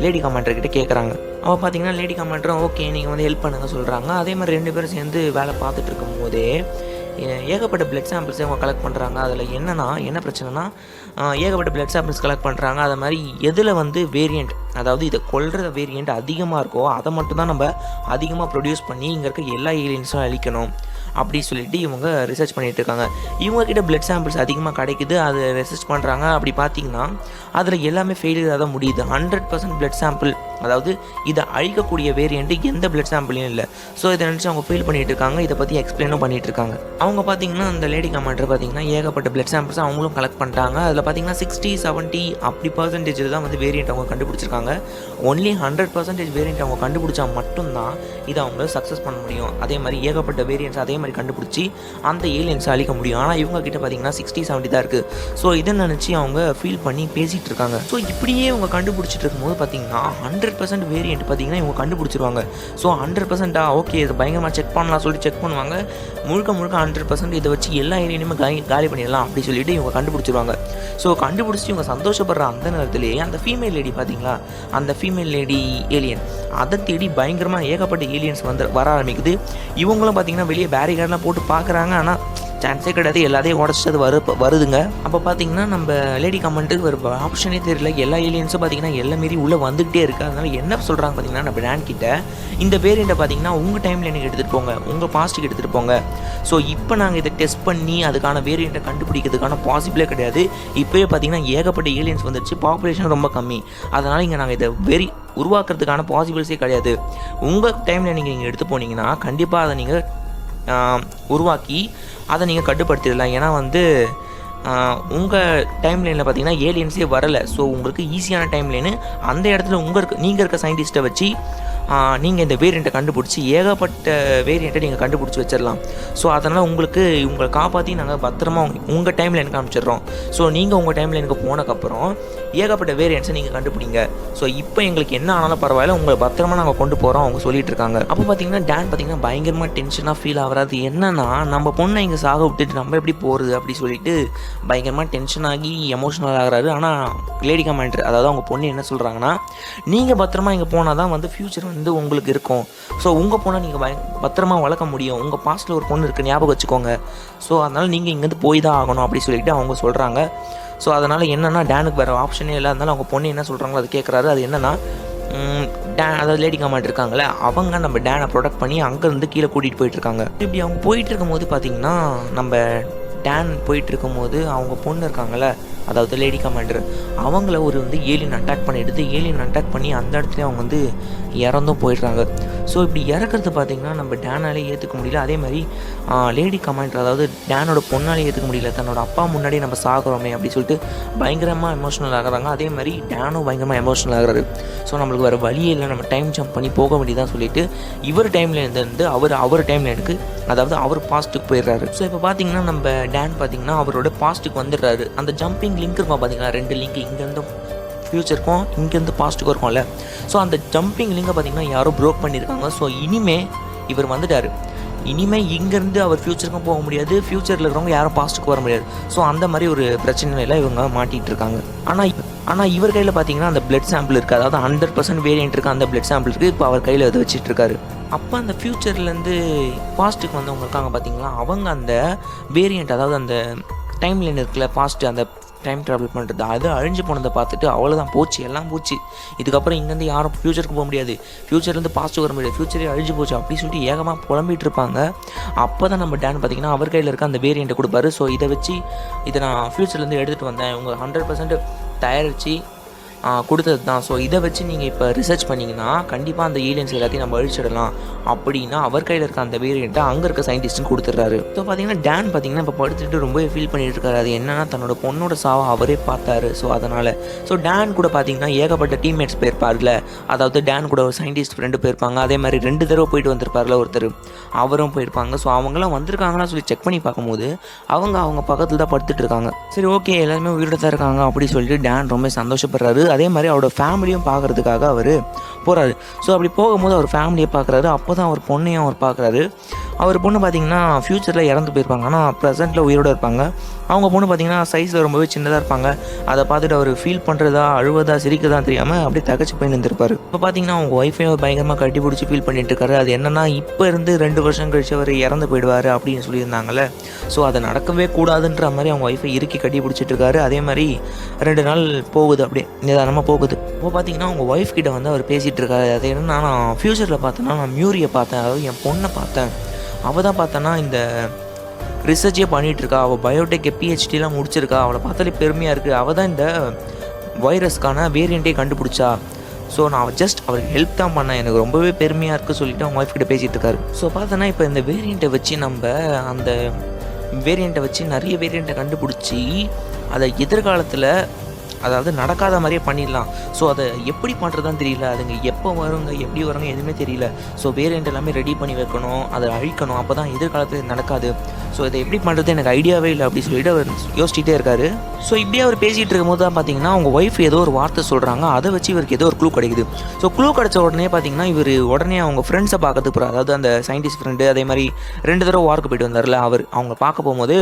லேடி கமாண்டர்கிட்ட கேட்குறாங்க. அவள் பார்த்தீங்கன்னா லேடி கமாண்டரும் ஓகே நீங்கள் வந்து ஹெல்ப் பண்ணுங்க சொல்கிறாங்க. அதே மாதிரி 2 பேரும் சேர்ந்து வேலை பார்த்துட்டு இருக்கும் போதே ஏகப்பட்ட பிளட் சாம்பிள்ஸை அவங்க கலெக்ட் பண்ணுறாங்க. அதில் என்ன பிரச்சனைனா, ஏகப்பட்ட பிளட் சாம்பிள்ஸ் கலெக்ட் பண்ணுறாங்க. அது மாதிரி எதில் வந்து வேரியண்ட், அதாவது இதை கொல்கிற வேரியண்ட் அதிகமாக இருக்கோ அதை மட்டும் தான் நம்ம அதிகமாக ப்ரொடியூஸ் பண்ணி இங்கே இருக்க எல்லா ஏலியன்ஸும் அழிக்கணும் அப்படி சொல்லிட்டு இவங்க ரிசர்ச் பண்ணிகிட்டு இருக்காங்க. இவங்கக்கிட்ட பிளட் சாம்பிள்ஸ் அதிகமாக கிடைக்குது, அது ரிசர்ச் பண்ணுறாங்க. அப்படி பார்த்திங்கன்னா அதில் எல்லாமே ஃபெயிலியராக தான் முடியுது. 100% பிளட் சாம்பிள், அதாவது இதை அழிக்கக்கூடிய வேரியண்ட்டு எந்த பிளட் சாம்பிளையும் இல்லை. ஸோ இதை நினச்சி அவங்க ஃபீல் பண்ணிகிட்டு இருக்காங்க. இதை பற்றி எக்ஸ்பிளைனும் பண்ணிகிட்டு இருக்காங்க. அவங்க பார்த்திங்கன்னா அந்த லேடி கமாண்டர் பார்த்திங்கன்னா ஏகப்பட்ட பிளட் சாம்பிள்ஸ் அவங்களும் கலெக்ட் பண்ணிட்டாங்க. அதில் பார்த்திங்கன்னா 60-70 அப்படி பர்சன்டேஜில் தான் வந்து வேரியண்ட் அவங்க கண்டுபிடிச்சிருக்காங்க. ஒன்லி 100% வேரியண்ட் அவங்க கண்டுபிடிச்சா மட்டும்தான் இதை அவங்க சக்ஸஸ் பண்ண முடியும். அதே மாதிரி ஏகப்பட்ட வேரியண்ட்ஸ் அதே மாதிரி கண்டுபிடிச்சி அந்த ஏலியன்ஸை அழிக்க முடியும். ஆனால் இவங்க கிட்ட பார்த்திங்கன்னா 60-70 தான் இருக்குது. ஸோ இதை நினச்சி அவங்க ஃபீல் பண்ணி பேசிகிட்டு இருக்காங்க. ஸோ இப்படியே இவங்க கண்டுபிடிச்சிட்டு இருக்கும்போது பார்த்திங்கன்னா 100% வேரியண்ட் பார்த்திங்கன்னா இவங்க கண்டுபிடிச்சிருவாங்க. ஸோ 100%ஆ ஓகே இதை பயங்கரமாக செக் பண்ணலாம் சொல்லிட்டு செக் பண்ணுவாங்க. முழுக்க 100% இதை வச்சு எல்லா ஏலியனுமே காலி பண்ணிடலாம் அப்படி சொல்லிட்டு இவங்க கண்டுபிடிச்சிருவாங்க. ஸோ கண்டுபிடிச்சி இவங்க சந்தோஷப்படுற அந்த நேரத்திலேயே அந்த ஃபீமேல் லேடி பார்த்திங்களா, அந்த ஃபீமேல் லேடி ஏலியன் அதை தேடி பயங்கரமாக ஏகப்பட்ட ஏலியன்ஸ் வர ஆரம்பிக்குது. இவங்களும் பார்த்திங்கன்னா வெளியே பேரிகார்டெலாம் போட்டு பார்க்குறாங்க. ஆனால் சான்ஸே கிடையாது, எல்லாத்தையும் உடச்சிட்டு அது வருதுங்க. அப்போ பார்த்தீங்கன்னா நம்ம லேடி கமாண்டருக்கு ஒரு ஆப்ஷனே தெரியல. எல்லா ஏலியன்ஸும் பார்த்தீங்கன்னா எல்லாம் மீறி உள்ளே வந்துகிட்டே இருக்குது. அதனால் என்ன சொல்கிறாங்க பார்த்தீங்கன்னா நம்ம டேன் கிட்ட, இந்த வேரியண்ட்டை பார்த்தீங்கன்னா உங்கள் டைமில் எனக்கு எடுத்துகிட்டு போங்க, உங்கள் பாஸ்ட்டுக்கு எடுத்துகிட்டு போங்க. ஸோ இப்போ நாங்கள் இதை டெஸ்ட் பண்ணி அதுக்கான வேரியண்ட்டை கண்டுபிடிக்கிறதுக்கான பாசிபிளே கிடையாது. இப்போயே பார்த்தீங்கன்னா ஏகப்பட்ட ஏலியன்ஸ் வந்துடுச்சு, பாப்புலேஷன் ரொம்ப கம்மி. அதனால் இங்கே நாங்கள் இதை உருவாக்குறதுக்கான பாசிபிள்ஸே கிடையாது. உங்கள் டைமில் நீங்கள் எடுத்து போனீங்கன்னா கண்டிப்பாக அதை நீங்கள் உருவாக்கி அதை நீங்கள் கட்டுப்படுத்திடலாம். ஏன்னா வந்து உங்கள் டைம் லைனில் பார்த்தீங்கன்னா ஏலியன்ஸே வரலை. ஸோ உங்களுக்கு ஈஸியான டைம் லைனு அந்த இடத்துல நீங்கள் இருக்க சயின்டிஸ்ட்டை வச்சு நீங்கள் இந்த வேரியண்ட்டை கண்டுபிடிச்சி ஏகப்பட்ட வேரியண்ட்டை நீங்கள் கண்டுபிடிச்சி வச்சிடலாம். ஸோ அதனால் உங்களை காப்பாற்றி நாங்கள் பத்திரமா உங்கள் டைம் லைனுக்கு காமிச்சிடுறோம். ஸோ நீங்கள் உங்கள் டைம் லைனுக்கு போனதுக்கப்புறம் ஏகப்பட்ட வேரியண்ட்ஸை நீங்கள் கண்டுபிடிங்க. ஸோ இப்போ எங்களுக்கு என்ன ஆனாலும் பரவாயில்ல, உங்களை பத்திரமா நாங்கள் கொண்டு போகிறோம் அவங்க சொல்லிட்டு இருக்காங்க. அப்போ பார்த்தீங்கன்னா டேன் பார்த்தீங்கன்னா பயங்கரமாக டென்ஷனாக ஃபீல் ஆகிறாது. என்னன்னா நம்ம பொண்ணை இங்கே சாக விட்டுட்டு நம்ம எப்படி போகிறது அப்படி சொல்லிட்டு பயங்கரமாக டென்ஷன் ஆகி எமோஷனல் ஆகிறாரு. ஆனால் லேடி கமாண்டர், அதாவது அவங்க பொண்ணு என்ன சொல்கிறாங்கன்னா, நீங்கள் பத்திரமா இங்கே போனால் தான் வந்து ஃப்யூச்சர் வந்து உங்களுக்கு இருக்கும். ஸோ உங்கள் பொண்ணை நீங்கள் பத்திரமா வளர்க்க முடியும். உங்கள் பாஸ்ட்டில் ஒரு பொண்ணு இருக்குது, ஞாபகம் வச்சுக்கோங்க. ஸோ அதனால் நீங்கள் இங்கேருந்து போய் தான் ஆகணும் அப்படி சொல்லிட்டு அவங்க சொல்கிறாங்க. ஸோ அதனால் என்னென்னா டேனுக்கு வேறு ஆப்ஷனே இல்லை. அதனால அவங்க பொண்ணு என்ன சொல்கிறாங்களோ அது கேட்குறாரு. அது என்னென்னா அதாவது லேடி கமாண்டர் இருக்காங்களே அவங்க நம்ம டேனை ப்ரொடெக்ட் பண்ணி அங்கேருந்து கீழே கூட்டிகிட்டு போயிட்டுருக்காங்க. இப்படி அவங்க போயிட்டு இருக்கும்போது பார்த்திங்கன்னா நம்ம டேன் போயிட்டு இருக்கும்போது அவங்க பொண்ணு இருக்காங்கள்ல, அதாவது லேடி கமாண்டர், அவங்கள ஏலியன் அட்டாக் பண்ணி அந்த இடத்துல அவங்க வந்து இறந்தும் போயிடுறாங்க. ஸோ இப்படி இறக்குறது பார்த்திங்கன்னா நம்ம டேனாலே ஏற்றுக்க முடியல. அதே மாதிரி லேடி கமாண்டர், அதாவது டேனோட பொண்ணாலே ஏற்றுக்க முடியல. தன்னோட அப்பா முன்னாடி நம்ம சாகுறோமே அப்படி சொல்லிட்டு பயங்கரமாக எமோஷனல் ஆகுறாங்க. அதே மாதிரி டேனும் பயங்கரமாக எமோஷனல் ஆகுறாரு. ஸோ நம்மளுக்கு வேறு வழியே இல்லை, நம்ம டைம் ஜம்ப் பண்ணி போக வேண்டியதான் சொல்லிட்டு இவர் டைமில் இருந்து அவர் டைமில் எனக்கு, அதாவது அவர் பாஸ்ட்டுக்கு போயிடுறாரு. ஸோ இப்போ பார்த்தீங்கன்னா நம்ம டேன் பார்த்தீங்கன்னா அவரோட பாஸ்ட்டுக்கு வந்துடுறாரு. அந்த ஜம்பிங் லிங்க் இருக்கும் பார்த்தீங்கன்னா 2 லிங்க், இங்கேருந்து ஃப்யூச்சருக்கும் இங்கேருந்து பாஸ்ட்டுக்கும் இருக்கும்ல. ஸோ அந்த ஜம்பிங் லிங்கை பார்த்தீங்கன்னா யாரோ ப்ரோக் பண்ணியிருக்காங்க. ஸோ இவர் வந்துட்டார். இனிமேல் இங்கேருந்து அவர் ஃப்யூச்சருக்கும் போக முடியாது, ஃப்யூச்சரில் இருக்கிறவங்க யாரும் பாஸ்ட்டுக்கு வர முடியாது. ஸோ அந்த மாதிரி ஒரு பிரச்சனையில் இவங்க மாட்டிகிட்டு இருக்காங்க. ஆனால் இவர் கையில் பார்த்தீங்கன்னா அந்த பிளட் சாம்பிள் இருக்குது, அதாவது 100% வேரியண்ட் இருக்குது. அந்த பிளட் சாம்பிள் இருக்குது, இப்போ அவர் கையில் அதை வச்சுட்டு இருக்காரு. அப்போ அந்த ஃப்யூச்சர்லேருந்து பாஸ்ட்டுக்கு வந்தவங்க இருக்காங்க பார்த்தீங்களா, அவங்க அந்த வேரியண்ட், அதாவது அந்த டைம் லைன் இருக்குல்ல, பாஸ்ட்டு அந்த டைம் ட்ராவல் பண்ணுறது, அது அழிஞ்சு போனதை பார்த்துட்டு அவ்வளோதான், போச்சு, எல்லாம் போச்சு, இதுக்கப்புறம் இங்கேருந்து யாரும் ஃப்யூச்சருக்கு போக முடியாது, ஃப்யூச்சர்லேருந்து பாஸ்ட்டு வர முடியாது, ஃப்யூச்சரே அழிஞ்சு போச்சு அப்படி சொல்லிட்டு ஏகமாக புலம்பிகிட்டு இருப்பாங்க. அப்போ தான் நம்ம டேன் பார்த்திங்கன்னா அவர் கையில் இருக்க அந்த வேரியண்ட்டை கொடுப்பாரு. ஸோ இதை வச்சு நான் ஃப்யூச்சர்லேருந்து எடுத்துகிட்டு வந்தேன், உங்கள் 100% தயாரித்து கொடுத்தது தான். ஸோ இதை வச்சு நீங்கள் இப்போ ரிசர்ச் பண்ணிங்கன்னா கண்டிப்பாக அந்த ஏலியன்ஸ் எல்லாத்தையும் நம்ம அழிச்சிடலாம் அப்படின்னா அவர் கையில் இருக்க அந்த வேரியண்ட்டை அங்கே இருக்க சயின்டிஸ்ட்னு கொடுத்துட்றாரு. ஸோ பார்த்தீங்கன்னா டேன் பார்த்தீங்கன்னா இப்போ படுத்துட்டு ரொம்பவே ஃபீல் பண்ணிட்டு இருக்காரு. அது என்னன்னா தன்னோட பொண்ணோட சாவை அவரே பார்த்தாரு. ஸோ அதனால் டேன் கூட பார்த்தீங்கன்னா ஏகப்பட்ட டீம்மேட்ஸ் போயிருப்பார்ல, அதாவது டேன் கூட ஒரு சயின்டிஸ்ட் ஃப்ரெண்டு போயிருப்பாங்க. அதே மாதிரி 2 தடவை போயிட்டு வந்திருப்பார்ல ஒருத்தர், அவரும் போயிருப்பாங்க. ஸோ அவங்களாம் வந்திருக்காங்கன்னா சொல்லி செக் பண்ணி பார்க்கும்போது அவங்க பக்கத்தில் தான் படுத்துட்டு இருக்காங்க. சரி ஓகே எல்லாருமே உயிரோட தான் இருக்காங்க அப்படின்னு சொல்லிட்டு டேன் ரொம்ப சந்தோஷப்படுறாரு. அதே மாதிரி அவரோட ஃபேமிலியும் பார்க்குறதுக்காக அவர் போகிறாரு. ஸோ அப்படி போகும்போது அவர் ஃபேமிலியை பார்க்குறாரு. அப்போ தான் அவர் பொண்ணையும் அவர் பார்க்குறாரு. அவர் பொண்ணு பார்த்திங்கன்னா ஃப்யூச்சரில் இறந்து போயிருப்பாங்க, ஆனால் ப்ரெசென்ட்டில் உயிரோடு இருப்பாங்க. அவங்க பொண்ணு பார்த்திங்கன்னா சைஸில் ரொம்பவே சின்னதாக இருப்பாங்க. அதை பார்த்துட்டு அவர் ஃபீல் பண்ணுறதா அழுவதா சிரிக்கதா தெரியாமல் அப்படியே தகச்சு போய் நின்றுருப்பார். இப்போ பார்த்திங்கன்னா அவங்க ஒய்ஃபையும் பயங்கரமாக கட்டி பிடிச்சி ஃபீல் பண்ணிட்டு இருக்காரு. அது என்னென்னா இப்போ இருந்து 2 வருஷம் கழிச்சு அவர் இறந்து போயிடுவார் அப்படின்னு சொல்லியிருந்தாங்கல்ல. ஸோ அதை நடக்கவே கூடாதுன்ற மாதிரி அவங்க ஒய்ஃபை இறுக்கி கட்டி பிடிச்சிட்டு இருக்காரு. அதே மாதிரி 2 நாள் போகுது, அப்படியே நிதானமாக போகுது. இப்போ பார்த்திங்கன்னா அவங்க ஒய்ஃப் கிட்ட வந்து அவர் பேசிகிட்டு இருக்காரு. அது என்னென்னா நான் ஃப்யூச்சரில் பார்த்தேன்னா நான் மியூரியை பார்த்தேன், அதாவது என் பொண்ணை பார்த்தேன். அவள் தான் பார்த்தோன்னா இந்த ரிசர்ச்சே பண்ணிகிட்ருக்கா, அவள் பயோடெக் பிஹெச்டிலாம் முடிச்சிருக்கா, அவளை பார்த்தாலே பெருமையாக இருக்குது. அவள் தான் இந்த வைரஸ்க்கான வேரியண்ட்டே கண்டுபிடிச்சா. ஸோ நான் ஜஸ்ட் அவருக்கு ஹெல்ப் தான் பண்ணேன், எனக்கு ரொம்பவே பெருமையாக இருக்குது சொல்லிவிட்டு அவங்க ஒய்ஃப் கிட்ட பேசிகிட்டு இருக்காரு. ஸோ பார்த்தோன்னா இப்போ இந்த வேரியண்ட்டை வச்சு அந்த வேரியண்ட்டை வச்சு நிறைய வேரியண்ட்டை கண்டுபிடிச்சி அதை எதிர்காலத்தில் அதாவது நடக்காத மாதிரியே பண்ணிடலாம். ஸோ அதை எப்படி பண்ணுறதுதான் தெரியல, அதுங்க எப்போ வருங்க எப்படி வருங்க எதுவுமே தெரியல. ஸோ வேரியண்ட் எல்லாமே ரெடி பண்ணி வைக்கணும், அதை அழிக்கணும், அப்போ தான் எதிர்காலத்தில் நடக்காது. ஸோ இதை எப்படி பண்ணுறது எனக்கு ஐடியாவே இல்லை அப்படி சொல்லிட்டு அவர் யோசிச்சுட்டே இருக்காரு. ஸோ இப்படியே அவர் பேசிகிட்டு இருக்கும்போது தான் பார்த்தீங்கன்னா அவங்க ஒய்ஃப் ஏதோ ஒரு வார்த்தை சொல்கிறாங்க. அதை வச்சு இவருக்கு ஏதோ ஒரு க்ளூ கிடைக்குது. ஸோ க்ளூ கிடச்ச உடனே பார்த்தீங்கன்னா இவர் உடனே அவங்க ஃப்ரெண்ட்ஸை பார்க்கறதுக்கு போகிறார். அதாவது அந்த சயின்டிஸ்ட் ஃப்ரெண்டு, அதே மாதிரி 2 தடவை வார்க்கு போயிட்டு வந்தார்ல அவர், அவங்க பார்க்க போகும்போது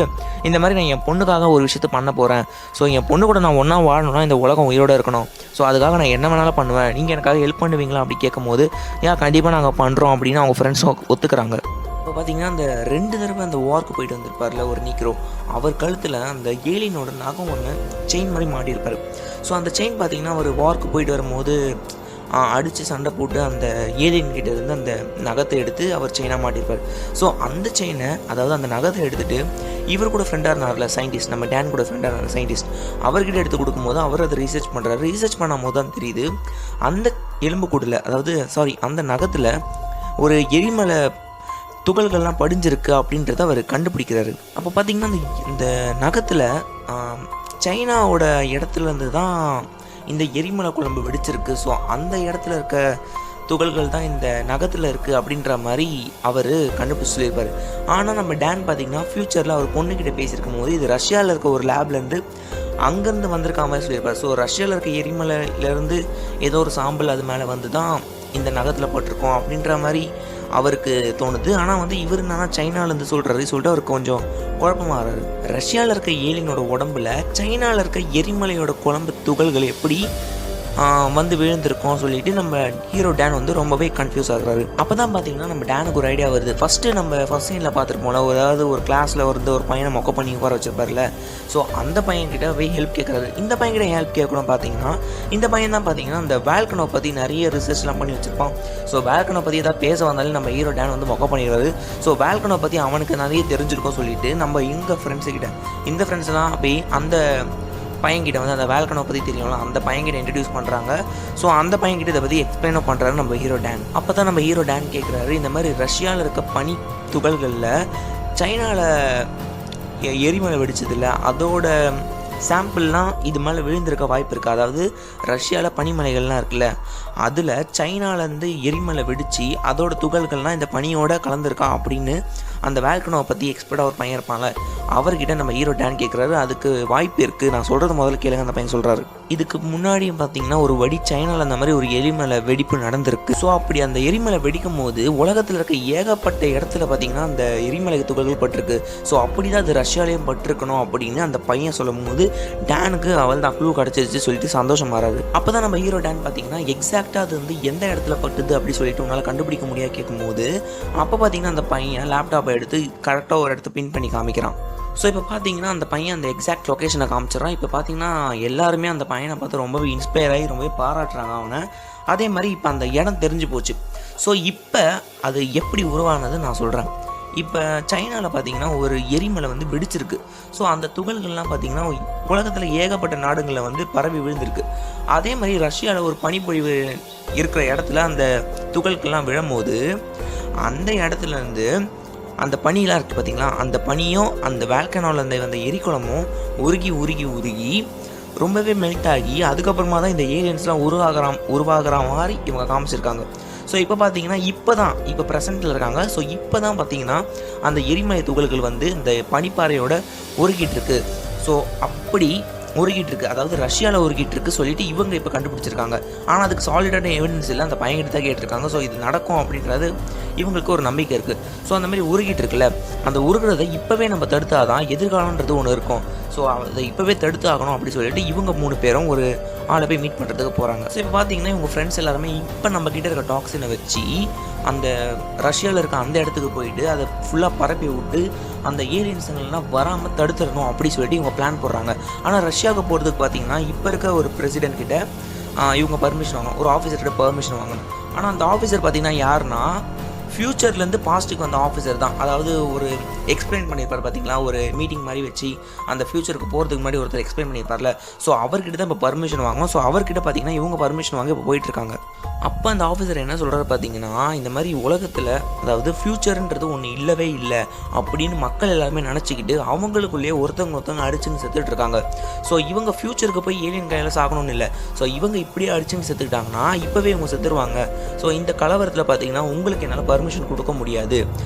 இந்த மாதிரி நான் என் பொண்ணுக்காக ஒரு விஷயத்தை பண்ண போகிறேன். ஸோ என் பொண்ணு கூட நான் ஒன்றா வாழணும்னா இந்த உலகம் உயிரோடு இருக்கணும். ஸோ அதுக்காக நான் என்ன வேணாலும் பண்ணுவேன், நீங்கள் எனக்காக ஹெல்ப் பண்ணுவீங்களா அப்படி கேட்கும்போது கண்டிப்பாக நாங்கள் பண்ணுறோம் அப்படின்னு அவங்க ஃப்ரெண்ட்ஸும் ஒத்துக்கிறாங்க. இப்போ பார்த்தீங்கன்னா அந்த 2 தடவை அந்த வார்க்கு போயிட்டு வந்திருப்பார்ல ஒரு நீக்ரோ, அவர் கழுத்தில் அந்த ஏலியனோட நகம் ஒன்று செயின் மாதிரி மாட்டியிருப்பார். ஸோ அந்த செயின் பார்த்தீங்கன்னா ஒரு வார்க்கு போயிட்டு வரும்போது அடித்து சண்டை போட்டு அந்த ஏலியன் கிட்ட இருந்து அந்த நகத்தை எடுத்து அவர் செயினாக மாட்டியிருப்பார். ஸோ அந்த செயினை, அதாவது அந்த நகத்தை எடுத்துகிட்டு இவர் கூட ஃப்ரெண்டாக இருந்தார்ல சயின்டிஸ்ட், நம்ம டேன் கூட ஃப்ரெண்டாக இருந்தார் சயின்டிஸ்ட், அவர்கிட்ட எடுத்து கொடுக்கும்போது அவர் அதை ரீசர்ச் பண்ணுறாரு. ரீசர்ச் பண்ணும் போது தான் தெரியுது அந்த எலும்புக்கூட்டில், அதாவது அந்த நகத்தில் ஒரு எரிமலை துகள்கள்லாம் படிஞ்சிருக்கு அப்படின்றத அவர் கண்டுபிடிக்கிறாரு. அப்போ பார்த்திங்கன்னா இந்த நகத்தில் சைனாவோட இடத்துலேருந்து தான் இந்த எரிமலை குழம்பு வெடிச்சிருக்கு. ஸோ அந்த இடத்துல இருக்க துகள்கள் தான் இந்த நகத்தில் இருக்குது அப்படின்ற மாதிரி அவர் கண்டுபிடிச்சி சொல்லியிருப்பார். ஆனால் நம்ம டேன் பார்த்திங்கன்னா ஃப்யூச்சரில் அவர் பொண்ணுக்கிட்ட பேசியிருக்கும் போது இது ரஷ்யாவில் இருக்க ஒரு லேப்லேருந்து அங்கேருந்து வந்திருக்க மாதிரி சொல்லியிருப்பார். ஸோ ரஷ்யாவில் இருக்க எரிமலையிலேருந்து ஏதோ ஒரு சாம்பல் அது மேலே வந்து தான் இந்த நகத்தில் போட்டிருக்கோம் அப்படின்ற மாதிரி அவருக்கு தோணுது. ஆனால் இவர் என்னன்னா சைனாலேருந்து சொல்லிட்டு அவருக்கு கொஞ்சம் குழப்பமாகறாரு. ரஷ்யாவில் இருக்க ஏலியனோட உடம்புல சைனாவில் இருக்க எரிமலையோட குழம்பு துகள்கள் எப்படி வந்து விழுந்திருக்கோம் சொல்லிட்டு நம்ம ஹீரோ டேன் ரொம்பவே கன்ஃபியூஸ் ஆகுறாரு. அப்போ தான் பார்த்தீங்கன்னா நம்ம டேனுக்கு ஒரு ஐடியா வருது. ஃபஸ்ட்டு நம்ம ஃபஸ்ட் சீனில் பார்த்துருப்போம்ல, அதாவது ஒரு கிளாஸில் ஒரு பையனை மொக்க பண்ணி உட்கார வச்சிருப்பார்ல. ஸோ அந்த பையன்கிட்ட போய் ஹெல்ப் கேட்குறாரு. இந்த பையன்கிட்ட ஹெல்ப் கேட்கணும் பார்த்தீங்கன்னா இந்த பையன் தான் பார்த்தீங்கன்னா அந்த வேல்கனோ பற்றி நிறைய ரிசர்ச்லாம் பண்ணி வச்சுருப்பான். ஸோ வேல்கனோ பற்றி ஏதாவது பேச வந்தாலும் நம்ம ஹீரோ டேன் மொக்க பண்ணிடுவாரு. ஸோ வேல்கனோ பற்றி அவனுக்கு நிறைய தெரிஞ்சிருக்கும் சொல்லிட்டு நம்ம எங்கள் ஃப்ரெண்ட்ஸுக்கிட்ட இந்த ஃப்ரெண்ட்ஸ்லாம் போய் அந்த பையன்கிட்ட அந்த வேல்கனோ பற்றி தெரியும்ல, அந்த பையன்கிட்ட இன்ட்ரடியூஸ் பண்ணுறாங்க. ஸோ அந்த பையன்கிட்ட இதை பற்றி எக்ஸ்பிளைனும் பண்ணுறாரு நம்ம ஹீரோ டேன். அப்போ தான் நம்ம ஹீரோ டேன் கேட்குறாரு, இந்த மாதிரி ரஷ்யாவில் இருக்க பனி துகள்களில் சைனாவில் எரிமலை வெடிச்சதில்ல, அதோட சாம்பிள்லாம் இது மேலே விழுந்திருக்க வாய்ப்பு இருக்குது. அதாவது ரஷ்யாவில் பனிமலைகள்லாம் இருக்குல்ல, அதில் சைனாலேருந்து எரிமலை வெடித்து அதோட துகள்கள்லாம் இந்த பனியோட கலந்துருக்கா அப்படின்னு அந்த வேல்கனோவை பற்றி எக்ஸ்பர்ட்டாக ஒரு பையன் இருப்பாங்க, அவர்கிட்ட நம்ம ஹீரோ டேன் கேட்குறாரு. அதுக்கு வாய்ப்பு இருக்குது, நான் சொல்கிறது முதல்ல கேளுங்க அந்த பையன் சொல்கிறாரு. இதுக்கு முன்னாடியும் பார்த்தீங்கன்னா ஒரு சைனாவில் அந்த மாதிரி ஒரு எரிமலை வெடிப்பு நடந்திருக்கு. ஸோ அப்படி அந்த எரிமலை வெடிக்கும் போது உலகத்தில் இருக்க ஏகப்பட்ட இடத்துல பார்த்தீங்கன்னா அந்த எரிமலை துகள்கள் பட்டிருக்கு. ஸோ அப்படி தான் அது ரஷ்யாலேயும் பட்டிருக்கணும் அப்படின்னு அந்த பையன் சொல்லும் போது டேனுக்கு அவள் தான் க்ளூ கிடச்சிருச்சு சொல்லிட்டு சந்தோஷமாறாரு. அப்போ தான் நம்ம ஹீரோ டேன் பார்த்தீங்கன்னா எக்ஸாக்டாக அது எந்த இடத்துல பட்டுது அப்படி சொல்லிட்டு உங்களால் கண்டுபிடிக்க முடியாது கேட்கும்போது அப்போ பார்த்தீங்கன்னா அந்த பையன் லேப்டாப்பை எடுத்து கரெக்டாக ஒரு இடத்த பின் பண்ணி காமிக்கிறான். ஸோ இப்போ பார்த்தீங்கன்னா அந்த பையன் அந்த எக்ஸாக்ட் லொக்கேஷனை காமிச்சிடறான். இப்போ பார்த்தீங்கன்னா எல்லாருமே அந்த பையனை பார்த்து ரொம்பவே இன்ஸ்பயர் ஆகி ரொம்பவே பாராட்டுறாங்க அவனை. அதே மாதிரி இப்போ அந்த இடம் தெரிஞ்சு போச்சு. ஸோ இப்போ அது எப்படி உருவானது நான் சொல்கிறேன். இப்போ சைனாவில் பார்த்தீங்கன்னா ஒரு எரிமலை வந்து வெடிச்சிருக்கு. ஸோ அந்த துகள்கள்லாம் பார்த்தீங்கன்னா உலகத்தில் ஏகப்பட்ட நாடுகளில் வந்து பரவி விழுந்திருக்கு. அதே மாதிரி ரஷ்யாவில் ஒரு பனிப்பொழிவு இருக்கிற இடத்துல அந்த துகள்கள்லாம் விழும்போது அந்த இடத்துலேருந்து அந்த பனியெலாம் இருக்குது பார்த்தீங்களா, அந்த பனியும் அந்த வேல்கனோவில் அந்த எரிக்குளமும் உருகி உருகி உருகி ரொம்பவே மெல்ட் ஆகி அதுக்கப்புறமா தான் இந்த ஏலியன்ஸ்லாம் உருவாகிற மாதிரி இவங்க காமிச்சிருக்காங்க. ஸோ இப்போ பார்த்தீங்கன்னா இப்போ ப்ரெசென்ட்டில் இருக்காங்க. ஸோ இப்போ தான் பார்த்தீங்கன்னா அந்த எரிமலை துகள்கள் வந்து இந்த பனிப்பாறையோட உருகிட்டு இருக்கு. ஸோ அப்படி உருகிட்டு இருக்கு, அதாவது ரஷ்யாவில் உருகிட்டு இருக்கு சொல்லிட்டு இவங்க இப்போ கண்டுபிடிச்சிருக்காங்க. ஆனால் அதுக்கு சாலிடான எவிடன்ஸ் இல்லை, அந்த பையன்கிட்ட தான் கேட்டிருக்காங்க. ஸோ இது நடக்கும் அப்படின்றது இவங்களுக்கு ஒரு நம்பிக்கை இருக்குது. ஸோ அந்த மாதிரி உருகிட்டு இருக்குல்ல, அந்த உருகிறத இப்போவே நம்ம தடுத்தாதான் எதிர்காலன்றது ஒன்று இருக்கும். ஸோ அதை இப்போவே தடுத்து ஆகணும் அப்படின்னு சொல்லிட்டு இவங்க 3 பேரும் ஒரு ஆளை போய் மீட் பண்ணுறதுக்கு போகிறாங்க. ஸோ இப்போ பார்த்தீங்கன்னா இவங்க ஃப்ரெண்ட்ஸ் எல்லாருமே இப்போ நம்ம கிட்ட இருக்க டாக்ஸினை வச்சு அந்த ரஷ்யாவில் இருக்க அந்த இடத்துக்கு போயிட்டு அதை ஃபுல்லாக பரப்பி விட்டு அந்த ஏலியன்ஸுங்கள்லாம் வராமல் தடுத்துடணும் அப்படி சொல்லிட்டு இவங்க பிளான் போடுறாங்க. ஆனால் ரஷ்யாவுக்கு போகிறதுக்கு பார்த்தீங்கன்னா இப்போ இருக்க ஒரு பிரசிடென்ட் கிட்ட இவங்க பர்மிஷன் வாங்கணும், ஒரு ஆஃபீஸர்கிட்ட பர்மிஷன் வாங்கணும். ஆனால் அந்த ஆஃபீஸர் பார்த்தீங்கன்னா யாருன்னா ஃப்யூச்சர்லேருந்து பாஸ்ட்டுக்கு வந்த ஆஃபீஸர் தான். அதாவது ஒரு எக்ஸ்பிளைன் பண்ணியிருப்பார் பார்த்தீங்களா, ஒரு மீட்டிங் மாதிரி வச்சு அந்த ஃப்யூச்சருக்கு போகிறதுக்கு முன்னாடி ஒருத்தர் எக்ஸ்பிளைன் பண்ணியிருப்பார்ல. ஸோ அவர்கிட்ட தான் இப்போ பர்மிஷன் வாங்கணும். ஸோ அவர்கிட்ட பார்த்தீங்கன்னா இவங்க பர்மிஷன் வாங்க இப்போ போயிட்டுருக்காங்க. அப்போ அந்த ஆஃபீஸர் என்ன சொல்கிறாரு பார்த்தீங்கன்னா, இந்த மாதிரி உலகத்தில் அதாவது ஃப்யூச்சர்ன்றது ஒன்று இல்லவே இல்லை அப்படின்னு மக்கள் எல்லாருமே நினச்சிக்கிட்டு அவங்களுக்குள்ளேயே ஒருத்தவங்க அடிச்சுன்னு செத்துட்டு இருக்காங்க. ஸோ இவங்க ஃப்யூச்சருக்கு போய் ஏலியன் கையில் சாகணும்னு இல்லை. ஸோ இவங்க இப்படியே அடிச்சுன்னு செத்துக்கிட்டாங்கன்னா இப்போவே இவங்க செத்துருவாங்க. ஸோ இந்த கலவரத்தில் பார்த்தீங்கன்னா உங்களுக்கு என்னால் பர்மிஷன் கொடுக்க முடியாது,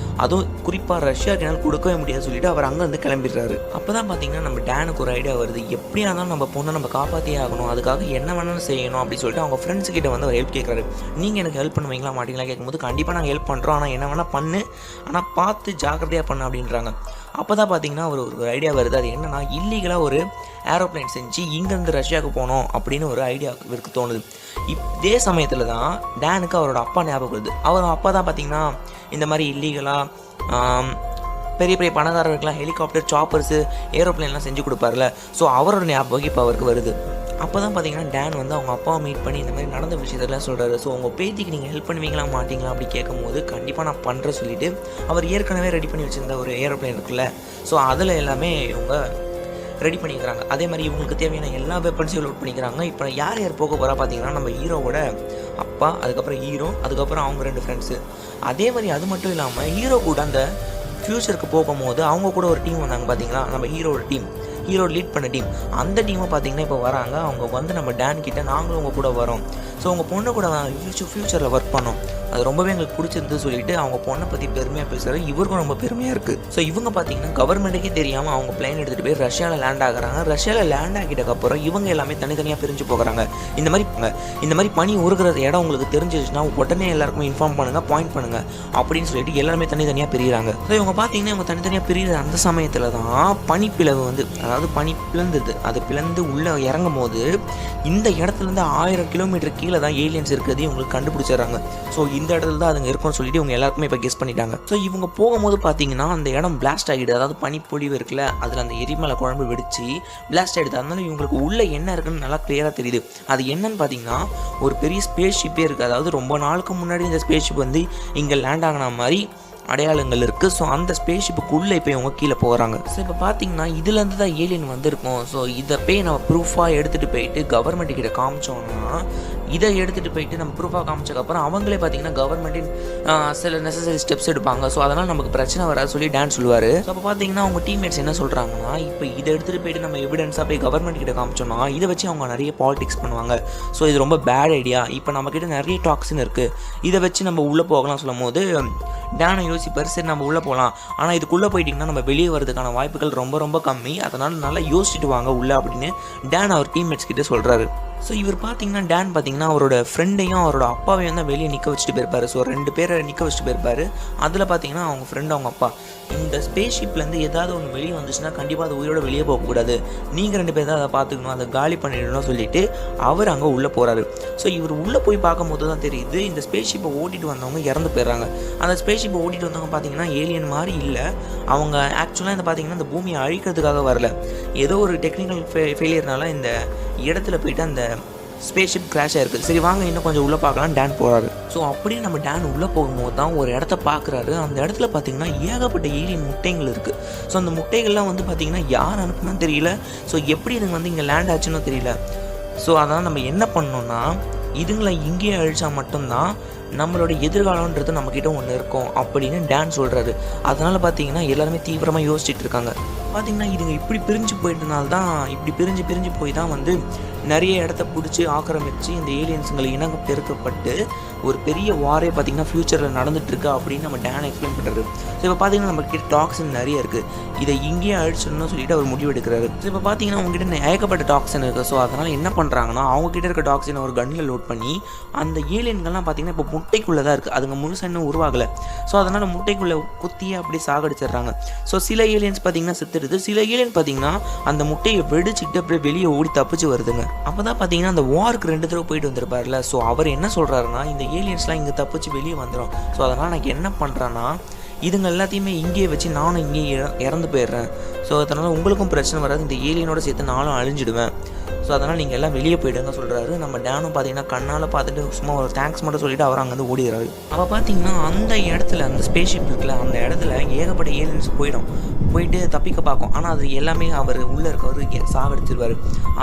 அதுவும் குறிப்பாக ரஷ்யாவுக்கு என்னால் கொடுக்கவே முடியாது சொல்லிட்டு அவர் அங்கேருந்து கிளம்பிடுறாரு. அப்போ தான் பார்த்தீங்கன்னா நம்ம டேனுக்கு ஒரு ஐடியா வருது, எப்படியா இருந்தாலும் நம்ம பொண்ணை நம்ம காப்பாற்றியே ஆகணும், அதுக்காக என்ன வேணாலும் செய்யணும் அப்படின்னு சொல்லிட்டு அவங்க ஃப்ரெண்ட்ஸ் கிட்ட வந்து அவர் ஹெல்ப் கேட்குறாரு. நீங்கள் எனக்கு ஹெல்ப் பண்ணுவீங்களா மாட்டீங்களா கேட்கும்போது கண்டிப்பாக நாங்கள் ஹெல்ப் பண்ணுறோம், ஆனால் என்ன வேணால் பண்ணு, ஆனால் பார்த்து ஜாக்கிரதையாக பண்ணு அப்படின்றாங்க. அப்போ தான் பார்த்தீங்கன்னா ஒரு ஐடியா வருது. அது என்னென்னா இல்லீகலாக ஒரு ஏரோப்ளைன் செஞ்சு இங்கேருந்து ரஷ்யாவுக்கு போனோம் அப்படின்னு ஒரு ஐடியா இவருக்கு தோணுது. இதே சமயத்தில் தான் டேனுக்கு அவரோட அப்பா ஞாபகம் வருது. அவர் அப்பா தான் பார்த்தீங்கன்னா இந்த மாதிரி இல்லீகலாக பெரிய பெரிய பணக்காரர்களுக்கெல்லாம் ஹெலிகாப்டர், சாப்பர்ஸு, ஏரோப்ளைன்லாம் செஞ்சு கொடுப்பார்ல. ஸோ அவரோட ஞாபகம் இப்போ அவருக்கு வருது. அப்போ தான் பார்த்தீங்கன்னா டேன் வந்து அவங்க அப்பாவை மீட் பண்ணி இந்த மாதிரி நடந்த விஷயத்தெல்லாம் சொல்கிறாரு. ஸோ உங்கள் பேத்திக்கு நீங்கள் ஹெல்ப் பண்ணுவீங்களா மாட்டிங்களா அப்படி கேட்கும்போது கண்டிப்பாக நான் பண்ணுறேன் சொல்லிவிட்டு அவர் ஏற்கனவே ரெடி பண்ணி வச்சுருந்த ஒரு ஏரோப்ளைன் இருக்குல்ல, ஸோ அதில் எல்லாமே இவங்க ரெடி பண்ணிக்கிறாங்க. அதே மாதிரி இவங்களுக்கு தேவையான எல்லா வெப்பன்ஸையும் லோட் பண்ணிக்கிறாங்க. இப்போ யார் போக போகிறா பார்த்தீங்கன்னா நம்ம ஹீரோவோட அப்பா, அதுக்கப்புறம் ஹீரோ, அதுக்கப்புறம் அவங்க 2 ஃப்ரெண்ட்ஸு. அதே மாதிரி அது மட்டும் இல்லாமல் ஹீரோ கூட அந்த ஃப்யூச்சருக்கு போகும்போது அவங்க கூட ஒரு டீம் வந்தாங்க பார்த்தீங்களா, நம்ம ஹீரோட டீம், ஹீரோ லீட் பண்ண டீம். அந்த டீமை பார்த்தீங்கன்னா இப்போ வராங்க. அவங்க வந்து நம்ம டேன் கிட்ட நாங்களும் உங்கள் கூட வரோம், ஸோ உங்கள் பொண்ணை கூட ஃப்யூச்சரில் ஒர்க் பண்ணோம், அது ரொம்பவே எங்களுக்கு பிடிச்சிருந்து சொல்லிட்டு அவங்க பொண்ணை பற்றி பெருமையாக பேசுகிறாரு. இவருக்கும் ரொம்ப பெருமையாக இருக்குது. ஸோ இவங்க பார்த்தீங்கன்னா கவர்மெண்ட்டுக்கே தெரியாமல் அவங்க பிளைன் எடுத்துகிட்டு போய் ரஷ்யாவில் லேண்ட் ஆகுறாங்க. ரஷ்யாவில் லேண்ட் ஆகிட்டக்கப்புறம் இவங்க எல்லாமே தனித்தனியாக பிரிஞ்சு போகிறாங்க. இந்த மாதிரி பனி உருகிற இடம் உங்களுக்கு தெரிஞ்சிச்சுன்னா உடனே எல்லாருக்குமே இன்ஃபார்ம் பண்ணுங்கள், பாயிண்ட் பண்ணுங்கள் அப்படின்னு சொல்லிட்டு எல்லாருமே தனித்தனியாக பிரிகிறாங்க. ஸோ இவங்க பார்த்தீங்கன்னா இவங்க தனித்தனியாக பிரிகிற அந்த சமயத்தில் தான் பனிப்பிளவு வந்து, அதாவது பனி பிளந்தது, அது பிளந்து உள்ளே இறங்கும் போது இந்த இடத்துலேருந்து 1000 கிலோமீட்டர் கீழே தான் ஏலியன்ஸ் இருக்குது இவங்களுக்கு கண்டுபிடிச்சிடறாங்க. ஸோ இந்த இடத்துல தான் அதுங்க இருக்கும்னு சொல்லிட்டு இவங்க எல்லாருக்குமே இப்போ கெஸ் பண்ணிட்டாங்க. ஸோ இவங்க போகும்போது பார்த்தீங்கன்னா அந்த இடம் பிளாஸ்ட் ஆகிடுது, அதாவது பனிப்பொழிவு இருக்குல்ல, அதில் அந்த எரிமலை குழம்பு வெடிச்சு பிளாஸ்ட் ஆகிடுது. அதனால இவங்களுக்கு உள்ளே என்ன இருக்குன்னு நல்லா கிளியராக தெரியுது. அது என்னன்னு பார்த்தீங்கன்னா ஒரு பெரிய ஸ்பேஸ் ஷிப்பே இருக்குது. அதாவது ரொம்ப நாளுக்கு முன்னாடி இந்த ஸ்பேஸ் ஷிப் வந்து இங்கே லேண்ட் ஆகின மாதிரி அடையாளங்கள் இருக்குது. ஸோ அந்த ஸ்பேஸ் ஷிப்புக்குள்ளே இப்போ இவங்க கீழே போகிறாங்க. ஸோ இப்போ பார்த்தீங்கன்னா இதுலேருந்து தான் ஏலியன் வந்திருக்கும். ஸோ இதை போய் நம்ம ப்ரூஃபாக எடுத்துகிட்டு போயிட்டு கவர்மெண்ட்டு கிட்ட காமிச்சோன்னா, இதை எடுத்துகிட்டு போயிட்டு நம்ம ப்ரூஃபாக காமிச்சக்கப்புறம் அவங்களே பார்த்தீங்கன்னா கவர்மெண்ட்டின் சில நெசசரி ஸ்டெப்ஸ் எடுப்பாங்க. ஸோ அதனால் நமக்கு பிரச்சனை வராது சொல்லி டான் சொல்லுவார். ஸோ அப்போ பார்த்தீங்கன்னா அவங்க டீம்மேட்ஸ் என்ன சொல்கிறாங்கன்னா, இப்போ இதை எடுத்துகிட்டு போயிட்டு நம்ம எவிடன்ஸாக போய் கவர்மெண்ட் கிட்ட காமிச்சோன்னா இதை வச்சு அவங்க நிறைய பாலிடிக்ஸ் பண்ணுவாங்க. ஸோ இது ரொம்ப பேட் ஐடியா, இப்போ நம்மக்கிட்ட நிறைய டாக்ஸின் இருக்குது, இதை வச்சு நம்ம உள்ளே போகலாம் சொல்லும் போது டானை யோசிப்பார். சரி நம்ம உள்ளே போகலாம், ஆனால் இதுக்குள்ளே போயிட்டிங்கன்னா நம்ம வெளியே வரதுக்கான வாய்ப்புகள் ரொம்ப ரொம்ப கம்மி, அதனால் நல்லா யோசிச்சுட்டு வாங்க உள்ளே அப்படின்னு டான் அவர் டீம்மேட்ஸ் கிட்டே சொல்கிறாரு. ஸோ இவர் பார்த்தீங்கன்னா டான் பார்த்தீங்கன்னா அவரோட ஃப்ரெண்டையும் அவரோட அப்பாவையும் தான் வெளியே நிற்க வச்சுட்டு போயிருப்பார். ஸோ 2 பேரை நிற்க வச்சுட்டு போயிருப்பார். அதில் பார்த்தீங்கன்னா அவங்க ஃப்ரெண்டு அவங்க அப்பா, இந்த ஸ்பேஸ் ஷிப்லேருந்து ஏதாவது ஒன்று வெளியே வந்துச்சுன்னா கண்டிப்பாக அது உயிரோட வெளியே போகக்கூடாது, நீங்கள் 2 பேர் தான் அதை பார்த்துக்கணும், அதை காலி பண்ணிடணும் சொல்லிட்டு அவர் அங்கே உள்ளே போகிறாரு. ஸோ இவர் உள்ளே போய் பார்க்கும்போது தான் தெரியுது இந்த ஸ்பேஸ் ஷிப்பை ஓட்டிட்டு வந்தவங்க இறந்து போயிடுறாங்க. அந்த ஸ்பேஸ் ஷிப்பை ஓட்டிட்டு வந்தவங்க பார்த்தீங்கன்னா ஏலியன் மாதிரி இல்லை, அவங்க ஆக்சுவலாக இந்த பார்த்தீங்கன்னா இந்த பூமியை அழிக்கிறதுக்காக வரல, ஏதோ ஒரு டெக்னிக்கல் ஃபெயிலியர்னால இந்த இடத்துல போயிட்டு அந்த ஸ்பேஸ்ஷிப் கிராஷ் ஆயிருக்கு. சரி வாங்க இன்னும் கொஞ்சம் உள்ளே பார்க்கலாம் டேன் போகிறாரு. ஸோ அப்படியே நம்ம டேன் உள்ளே போகும்போது தான் ஒரு இடத்த பார்க்குறாரு. அந்த இடத்துல பார்த்தீங்கன்னா ஏகப்பட்ட ஏலியன் முட்டைகள் இருக்குது. ஸோ அந்த முட்டைகள்லாம் வந்து பார்த்திங்கன்னா யார் அனுப்புனான்னு தெரியல. ஸோ எப்படி இதுங்க வந்து இங்கே லேண்ட் ஆச்சுன்னு தெரியல. ஸோ அதனால் நம்ம என்ன பண்ணோன்னா இதுங்களை இங்கேயே அழிச்சா மட்டும்தான் நம்மளோட எதிர்காலன்றது நம்மக்கிட்ட ஒன்று இருக்கும் அப்படின்னு டேன் சொல்கிறாரு. அதனால் பார்த்தீங்கன்னா எல்லாருமே தீவிரமாக யோசிச்சுட்டு இருக்காங்க. பார்த்திங்கன்னா இதுங்க இப்படி பிரிஞ்சு போயிட்டனால தான் இப்படி பிரிஞ்சு போய் தான் வந்து நிறைய இடத்த பிடிச்சி ஆக்கிரமித்து இந்த ஏலியன்ஸுங்களை இனங்க பெருக்கப்பட்டு ஒரு பெரிய வாரே பார்த்திங்கன்னா ஃப்யூச்சரில் நடந்துகிட்ருக்கு அப்படின்னு நம்ம டேன் எக்ஸ்பிளைன் பண்ணுறாரு. ஸோ இப்போ பார்த்திங்கன்னா நம்மக்கிட்ட டாக்ஸின் நிறைய இருக்குது. இதை இங்கேயே அழிச்சிடணும்னு சொல்லிட்டு அவர் முடிவு எடுக்கிறாரு. ஸோ இப்போ பார்த்திங்கன்னா அவங்ககிட்ட ஏகப்பட்ட டாக்ஸின் இருக்குது. ஸோ அதனால் என்ன பண்ணுறாங்கன்னா அவங்ககிட்ட இருக்க டாக்ஸினை ஒரு கன்னில் லோட் பண்ணி அந்த ஏலியன்கள்லாம் பார்த்திங்கன்னா இப்போ முட்டைக்குள்ளே தான் இருக்குது. அதுங்க முழுசாக இன்னும் உருவாகலை. ஸோ அதனால் முட்டைக்குள்ளே குத்தியே அப்படியே சாகடிச்சிடுறாங்க. ஸோ சில ஏலியன்ஸ் பார்த்திங்கன்னா செத்துடுது. சில ஏலியன் பார்த்திங்கன்னா அந்த முட்டையை வெடிச்சுக்கிட்டு அப்படியே வெளியே ஓடி தப்பிச்சு வருதுங்க. அப்போ தான் பார்த்தீங்கன்னா அந்த வார்க்கு 2 தடவை போயிட்டு வந்திருப்பார்ல. ஸோ அவர் என்ன சொல்கிறாருன்னா இந்த ஏலியன்ஸ்லாம் இங்கே தப்பிச்சு வெளியே வந்துடும். ஸோ அதனால் நான் என்ன பண்ணுறேன்னா இதுங்க எல்லாத்தையுமே இங்கேயே வச்சு நானும் இங்கேயே இறந்து போயிடுறேன். ஸோ அதனால் உங்களுக்கும் பிரச்சனை வராது. இந்த ஏலியனோட சேர்த்து நானும் அழிஞ்சிடுவேன். ஸோ அதனால் நீங்கள் எல்லாம் வெளியே போய்டுங்க சொல்கிறாரு. நம்ம டேனும் பார்த்தீங்கன்னா கண்ணால் பார்த்துட்டு சும்மா ஒரு தேங்க்ஸ் மட்டும் சொல்லிவிட்டு அவர் அங்கேருந்து ஓடிடுறாரு. அப்போ பார்த்தீங்கன்னா அந்த இடத்துல அந்த ஸ்பேஸ்ஷிப் இருக்குல்ல அந்த இடத்துல ஏகப்பட்ட ஏலியன்ஸ் போயிட்டு தப்பிக்க பார்க்கும். ஆனால் அது எல்லாமே அவர் உள்ளே இருக்கவர் சாகடிச்சிருவார்.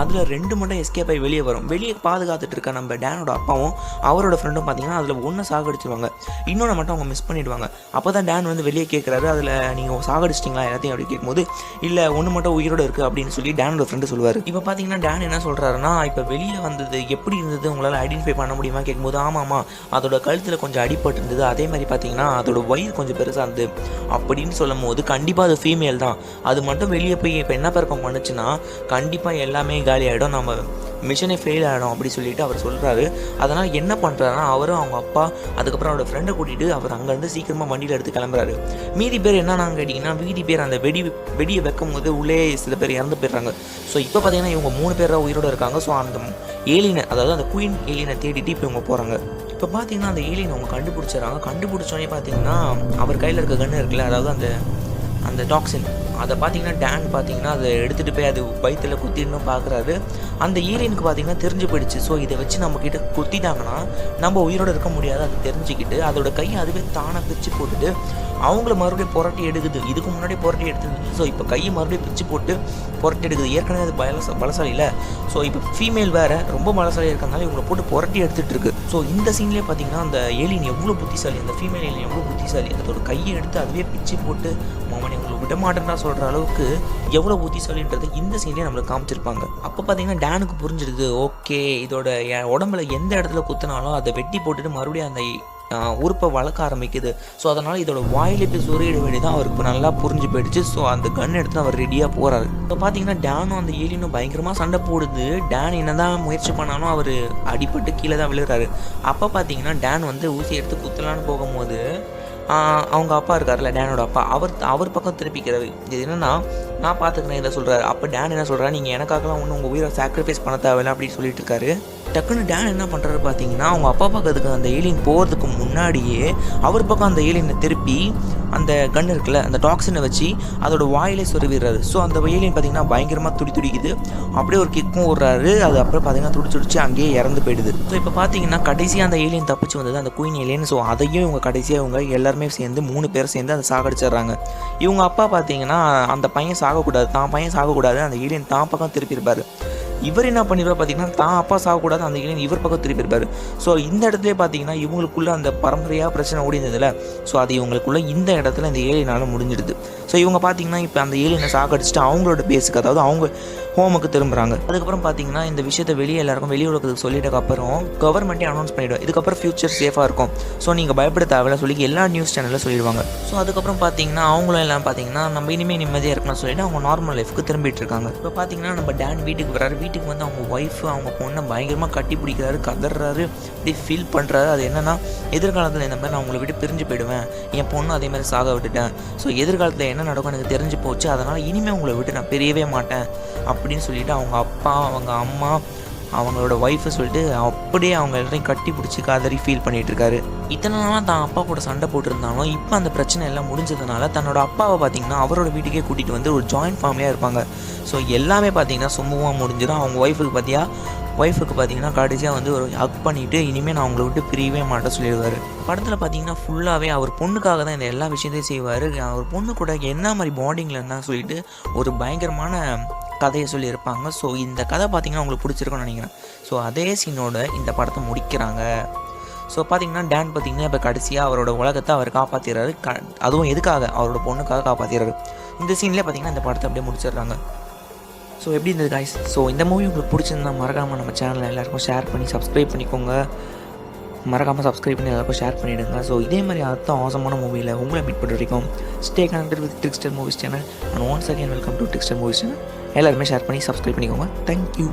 அதில் 2 மட்டும் எஸ்கேப் ஆகி வெளியே வரும். வெளியே பாதுகாத்துட்டு இருக்க நம்ம டேனோட அப்பாவும் அவரோட ஃப்ரெண்டும் பார்த்தீங்கன்னா அதில் ஒன்று சாகடிச்சிருவாங்க. இன்னொன்று மட்டும் அவங்க மிஸ் பண்ணிவிடுவாங்க. அப்போ தான் டேன் வந்து வெளியே கேட்குறாரு, அதில் நீங்கள் சாகடிச்சிட்டிங்களா எல்லாத்தையும் அப்படி கேட்கும்போது இல்லை ஒன்று மட்டும் உயிரோடு இருக்குது அப்படின்னு சொல்லி டேனோட ஃப்ரெண்டு சொல்லுவார். இப்போ பார்த்தீங்கன்னா டேன் என்ன சொல்கிறாருன்னா இப்போ வெளியே வந்தது எப்படி இருந்தது உங்களால் ஐடென்டிஃபை பண்ண முடியுமா கேட்கும்போது ஆமாம்மா அதோட கழுத்தில் கொஞ்சம் அடிபட்டு இருந்தது. அதே மாதிரி பார்த்தீங்கன்னா அதோட வயிறு கொஞ்சம் பெருசாக இருந்தது அப்படின்னு சொல்லும் போது கண்டிப்பாக அது ஃபீமேல் தான். அது மட்டும் வெளியே போய் இப்போ என்ன பெருக்கம் பண்ணுச்சுன்னா கண்டிப்பாக எல்லாமே காலி ஆகிடும், நம்ம மிஷனே ஃபெயில் ஆகிடும் அப்படி சொல்லிட்டு அவர் சொல்கிறாரு. அதனால் என்ன பண்ணுறாருன்னா அவரும் அவங்க அப்பா அதுக்கப்புறம் அவரோட ஃப்ரெண்டை கூட்டிகிட்டு அவர் அங்கேருந்து சீக்கிரமாக வண்டியில் எடுத்து கிளம்புறாரு. மீதி பேர் என்னன்னு கேட்டிங்கன்னா மீதி பேர் அந்த வெடியை வைக்கும் போது உள்ளே சில பேர் இறந்து போயிடுறாங்க. ஸோ இப்போ பார்த்தீங்கன்னா இவங்க 3 பேர் உயிரோடு இருக்காங்க. ஸோ அந்த ஏலியனை அதாவது அந்த குயின் ஏலியனை தேடிட்டு இப்போ இவங்க போகிறாங்க. இப்போ பார்த்தீங்கன்னா அந்த ஏலியனை அவங்க கண்டுபிடிச்சிடறாங்க. கண்டுபிடிச்சோன்னே பார்த்தீங்கன்னா அவர் கையில் இருக்க கன்று இருக்குல்ல அதாவது அந்த டாக்ஸின் அதை பார்த்தீங்கன்னா டேன் பார்த்தீங்கன்னா அதை எடுத்துகிட்டு போய் அது வயிற்றில் குத்திடணும் பார்க்குறாரு. அந்த ஏலியனுக்கு பார்த்தீங்கன்னா தெரிஞ்சு போயிடுச்சு. ஸோ இதை வச்சு நம்மக்கிட்ட குத்திட்டாங்கன்னா நம்ம உயிரோடு இருக்க முடியாது அது தெரிஞ்சுக்கிட்டு அதோட கையை அதுவே தானாக பிரித்து போட்டுட்டு அவங்கள மறுபடியும் புரட்டி எடுக்குது. இதுக்கு முன்னாடி புரட்டி எடுத்துருந்துச்சு. ஸோ இப்போ கையை மறுபடியும் பிரித்து போட்டு புரட்டி எடுக்குது. ஏற்கனவே அது பலசாலி இல்லை. ஸோ இப்போ ஃபீமேல் வேறு ரொம்ப பலசாலியாக இருக்கிறதுனால இவங்களை போட்டு புரட்டி எடுத்துகிட்டு இருக்கு. ஸோ இந்த சீன்லேயே பார்த்தீங்கன்னா அந்த ஏலியன் எவ்வளோ புத்திசாலி, அந்த ஃபீமேல் ஏலியன் எவ்வளோ புத்திசாலி, அதோட கையை எடுத்து அதுவே பிச்சு போட்டு மாமனி உங்களை விடமாட்டேன்னா சொல்கிற அளவுக்கு எவ்வளோ புத்திசாலின்றது இந்த சீன்லேயே நம்மளுக்கு காமிச்சிருப்பாங்க. அப்போ பார்த்தீங்கன்னா டேனுக்கு புரிஞ்சிடுது ஓகே இதோட உடம்புல எந்த இடத்துல குத்தினாலும் அதை வெட்டி போட்டுட்டு மறுபடியும் அந்த உறுப்பை வளர்க்க ஆரம்பிக்குது. ஸோ அதனால் இதோட வாயிலே போய் சொருகிட வேண்டியதான் அவருக்கு நல்லா புரிஞ்சு போயிடுச்சு. ஸோ அந்த கன் எடுத்து அவர் ரெடியாக போகிறாரு. இப்போ பார்த்தீங்கன்னா டேனும் அந்த ஏலியனும் பயங்கரமாக சண்டை போடுது. டேன் என்ன தான் முயற்சி பண்ணாலும் அவர் அடிபட்டு கீழே தான் விழுறாரு. அப்போ பார்த்தீங்கன்னா டேன் வந்து ஊசி எடுத்து குத்தலான்னு போகும்போது அவங்க அப்பா இருக்கார்ல டேனோட அப்பா அவர் பக்கம் திருப்பிக்கிறாரு. இது என்னென்னா நான் பார்த்துக்கிறேன் இதை சொல்கிறாரு. அப்போ டேன் என்ன சொல்கிறாரு நீங்கள் எனக்காகலாம் ஒன்றும் உங்கள் உயிரை சாக்ரிஃபைஸ் பண்ண தேவையில்லை அப்படின்னு சொல்லிட்டு இருக்காரு. டக்குன்னு டேன் என்ன பண்ணுறாரு பார்த்தீங்கன்னா அவங்க அப்பா பக்கத்துக்கு அந்த ஏலியன் போகிறதுக்கு முன்னாடியே அவர் பக்கம் அந்த ஏலியனை திருப்பி அந்த கன் இருக்குல்ல அந்த டாக்ஸினை வச்சு அதோட வாயிலே சொருவிடுறாரு. ஸோ அந்த ஏலியன் பார்த்தீங்கன்னா பயங்கரமாக துடிக்குது. அப்படியே ஒரு கிக்கும் விடுறாரு. அது அப்புறம் பார்த்தீங்கன்னா துடிச்சு அங்கேயே இறந்து போயிடுது. ஸோ இப்போ பார்த்தீங்கன்னா கடைசியாக அந்த ஏலியன் தப்பிச்சு வந்தது அந்த குயின் ஏலியன். ஸோ அதையும் இவங்க கடைசியாக இவங்க எல்லாருமே சேர்ந்து 3 பேர் சேர்ந்து அதை சாகடிச்சிடுறாங்க. இவங்க அப்பா பார்த்தீங்கன்னா அந்த பையன் சாகக்கூடாது, தான் பையன் சாகக்கூடாது, அந்த ஏலியன் தான் பக்கம் திருப்பியிருப்பார். இவர் என்ன பண்ணிடுவார் பார்த்தீங்கன்னா தான் அப்பா சாகக்கூடாது அந்த ஏலியன் இவர் பக்கம் திருப்பியிருப்பார். ஸோ இந்த இடத்துல பார்த்தீங்கன்னா இவங்களுக்குள்ளே அந்த பரம்பரையாக பிரச்சனை ஓடிந்ததில்ல. ஸோ அது இவங்களுக்குள்ளே இந்த இடத்துல இந்த ஏலியனால் முடிஞ்சிடுது. ஸோ இவங்க பார்த்தீங்கன்னா இப்போ அந்த ஏலியனை சாகடிச்சுட்டு அவங்களோட பேஸுக்கு அதாவது அவங்க ஹோமுக்கு திரும்புகிறாங்க. அதுக்கப்புறம் பார்த்தீங்கன்னா இந்த விஷயத்தை எல்லாருக்கும் வெளி உலகத்துக்கு சொல்லிட்டதுக்கப்புறம் கவர்மெண்ட்டே அனௌன்ஸ் பண்ணிவிடும் இதுக்கப்புறம் ஃபியூச்சர் சேஃபாக இருக்கும். ஸோ நீங்கள் பயப்பட தேவையில்ல சொல்லி எல்லா நியூஸ் சேனலில் சொல்லிடுவாங்க. ஸோ அதுக்கப்புறம் பார்த்தீங்கன்னா அவங்களும் எல்லாம் பார்த்தீங்கன்னா நம்ம இனிமேல் நிம்மதியாக இருக்கணும்னு சொல்லிட்டு அவங்க நார்மல் லைஃப்க்கு திரும்பிட்டு இருக்காங்க. இப்போ பார்த்தீங்கன்னா நம்ம டேன் வீட்டுக்கு வராரு. வீட்டுக்கு வந்து அவங்க ஒய்ஃபு அவங்க பொண்ணை பயங்கரமாக கட்டி பிடிக்கிறாரு, கதறாரு, இப்படி ஃபீல் பண்ணுறாரு. அது என்னென்னா எதிர்காலத்தில் இந்த மாதிரி நான் உங்களை விட்டு பிரிஞ்சு போயிடுவேன், என் பொண்ணு அதே மாதிரி சாக விட்டுட்டேன், ஸோ எதிர்காலத்தில் என்ன நடக்கும் எனக்கு தெரிஞ்சு போச்சு, அதனால் இனிமேல் உங்களை விட்டு நான் பிரியவே மாட்டேன் அப்படின்னு சொல்லிட்டு அவங்க அப்பா அவங்க அம்மா அவங்களோட ஒய்ஃபை சொல்லிட்டு அப்படியே அவங்க எல்லாரையும் கட்டி பிடிச்சி காதறி ஃபீல் பண்ணிகிட்டு இருக்காரு. இத்தனை நாளாக தான் அப்பா கூட சண்டை போட்டிருந்தாலும் இப்போ அந்த பிரச்சனை எல்லாம் முடிஞ்சதுனால தன்னோட அப்பாவை பார்த்திங்கன்னா அவரோட வீட்டுக்கே கூட்டிகிட்டு வந்து ஒரு ஜாயின்ட் ஃபேமிலியாக இருப்பாங்க. ஸோ எல்லாமே பார்த்திங்கன்னா சுமூகமாக முடிஞ்சிடும். அவங்க ஒய்ஃபுக்கு பார்த்தியா ஒய்ஃபுக்கு பார்த்தீங்கன்னா கடைசியாக வந்து ஒரு ஹக் பண்ணிவிட்டு இனிமேல் நான் உங்களை விட்டு பிரியவே மாட்டேன் சொல்லிடுவார். படத்தில் பார்த்தீங்கன்னா ஃபுல்லாகவே அவர் பொண்ணுக்காக தான் இந்த எல்லா விஷயத்தையும் செய்வார். அவர் பொண்ணு கூட என்ன மாதிரி பாண்டிங்கில் இருந்தால் சொல்லிட்டு ஒரு பயங்கரமான கதையை சொல்லியிருப்பாங்க. ஸோ இந்த கதை பார்த்திங்கன்னா உங்களுக்கு பிடிச்சிருக்குன்னு நினைக்கிறேன். ஸோ அதே சீனோட இந்த படத்தை முடிக்கிறாங்க. ஸோ பார்த்திங்கன்னா டேன் பார்த்திங்கன்னா இப்போ கடைசியாக அவரோட உலகத்தை அவர் காப்பாற்றிடுறாரு. அதுவும் எதுக்காக? அவரோட பொண்ணுக்காக காப்பாற்றிடுறாரு. இந்த சீன்லேயே பார்த்திங்கன்னா இந்த படத்தை அப்படியே முடிச்சிடுறாங்க. ஸோ எப்படி இருந்தது காய்ஸ்? ஸோ இந்த மூவி உங்களுக்கு பிடிச்சிருந்தா மறக்காமல் நம்ம சேனலில் எல்லாருக்கும் ஷேர் பண்ணி சப்ஸ்கிரைப் பண்ணிக்கோங்க. மறக்காமல் சப்ஸ்கிரைப் பண்ணி எல்லாருக்கும் ஷேர் பண்ணிவிடுங்க. ஸோ இதே மாதிரி அடுத்த ஆசமான மூவியில் உங்களை மீட் பண்ணுற வரைக்கும் stay connected with trickster movies channel. And once again welcome to trickster movies channel. எல்லாருமே ஷேர் பண்ணி சப்ஸ்கிரைப் பண்ணிக்கோங்க. தேங்க்யூ.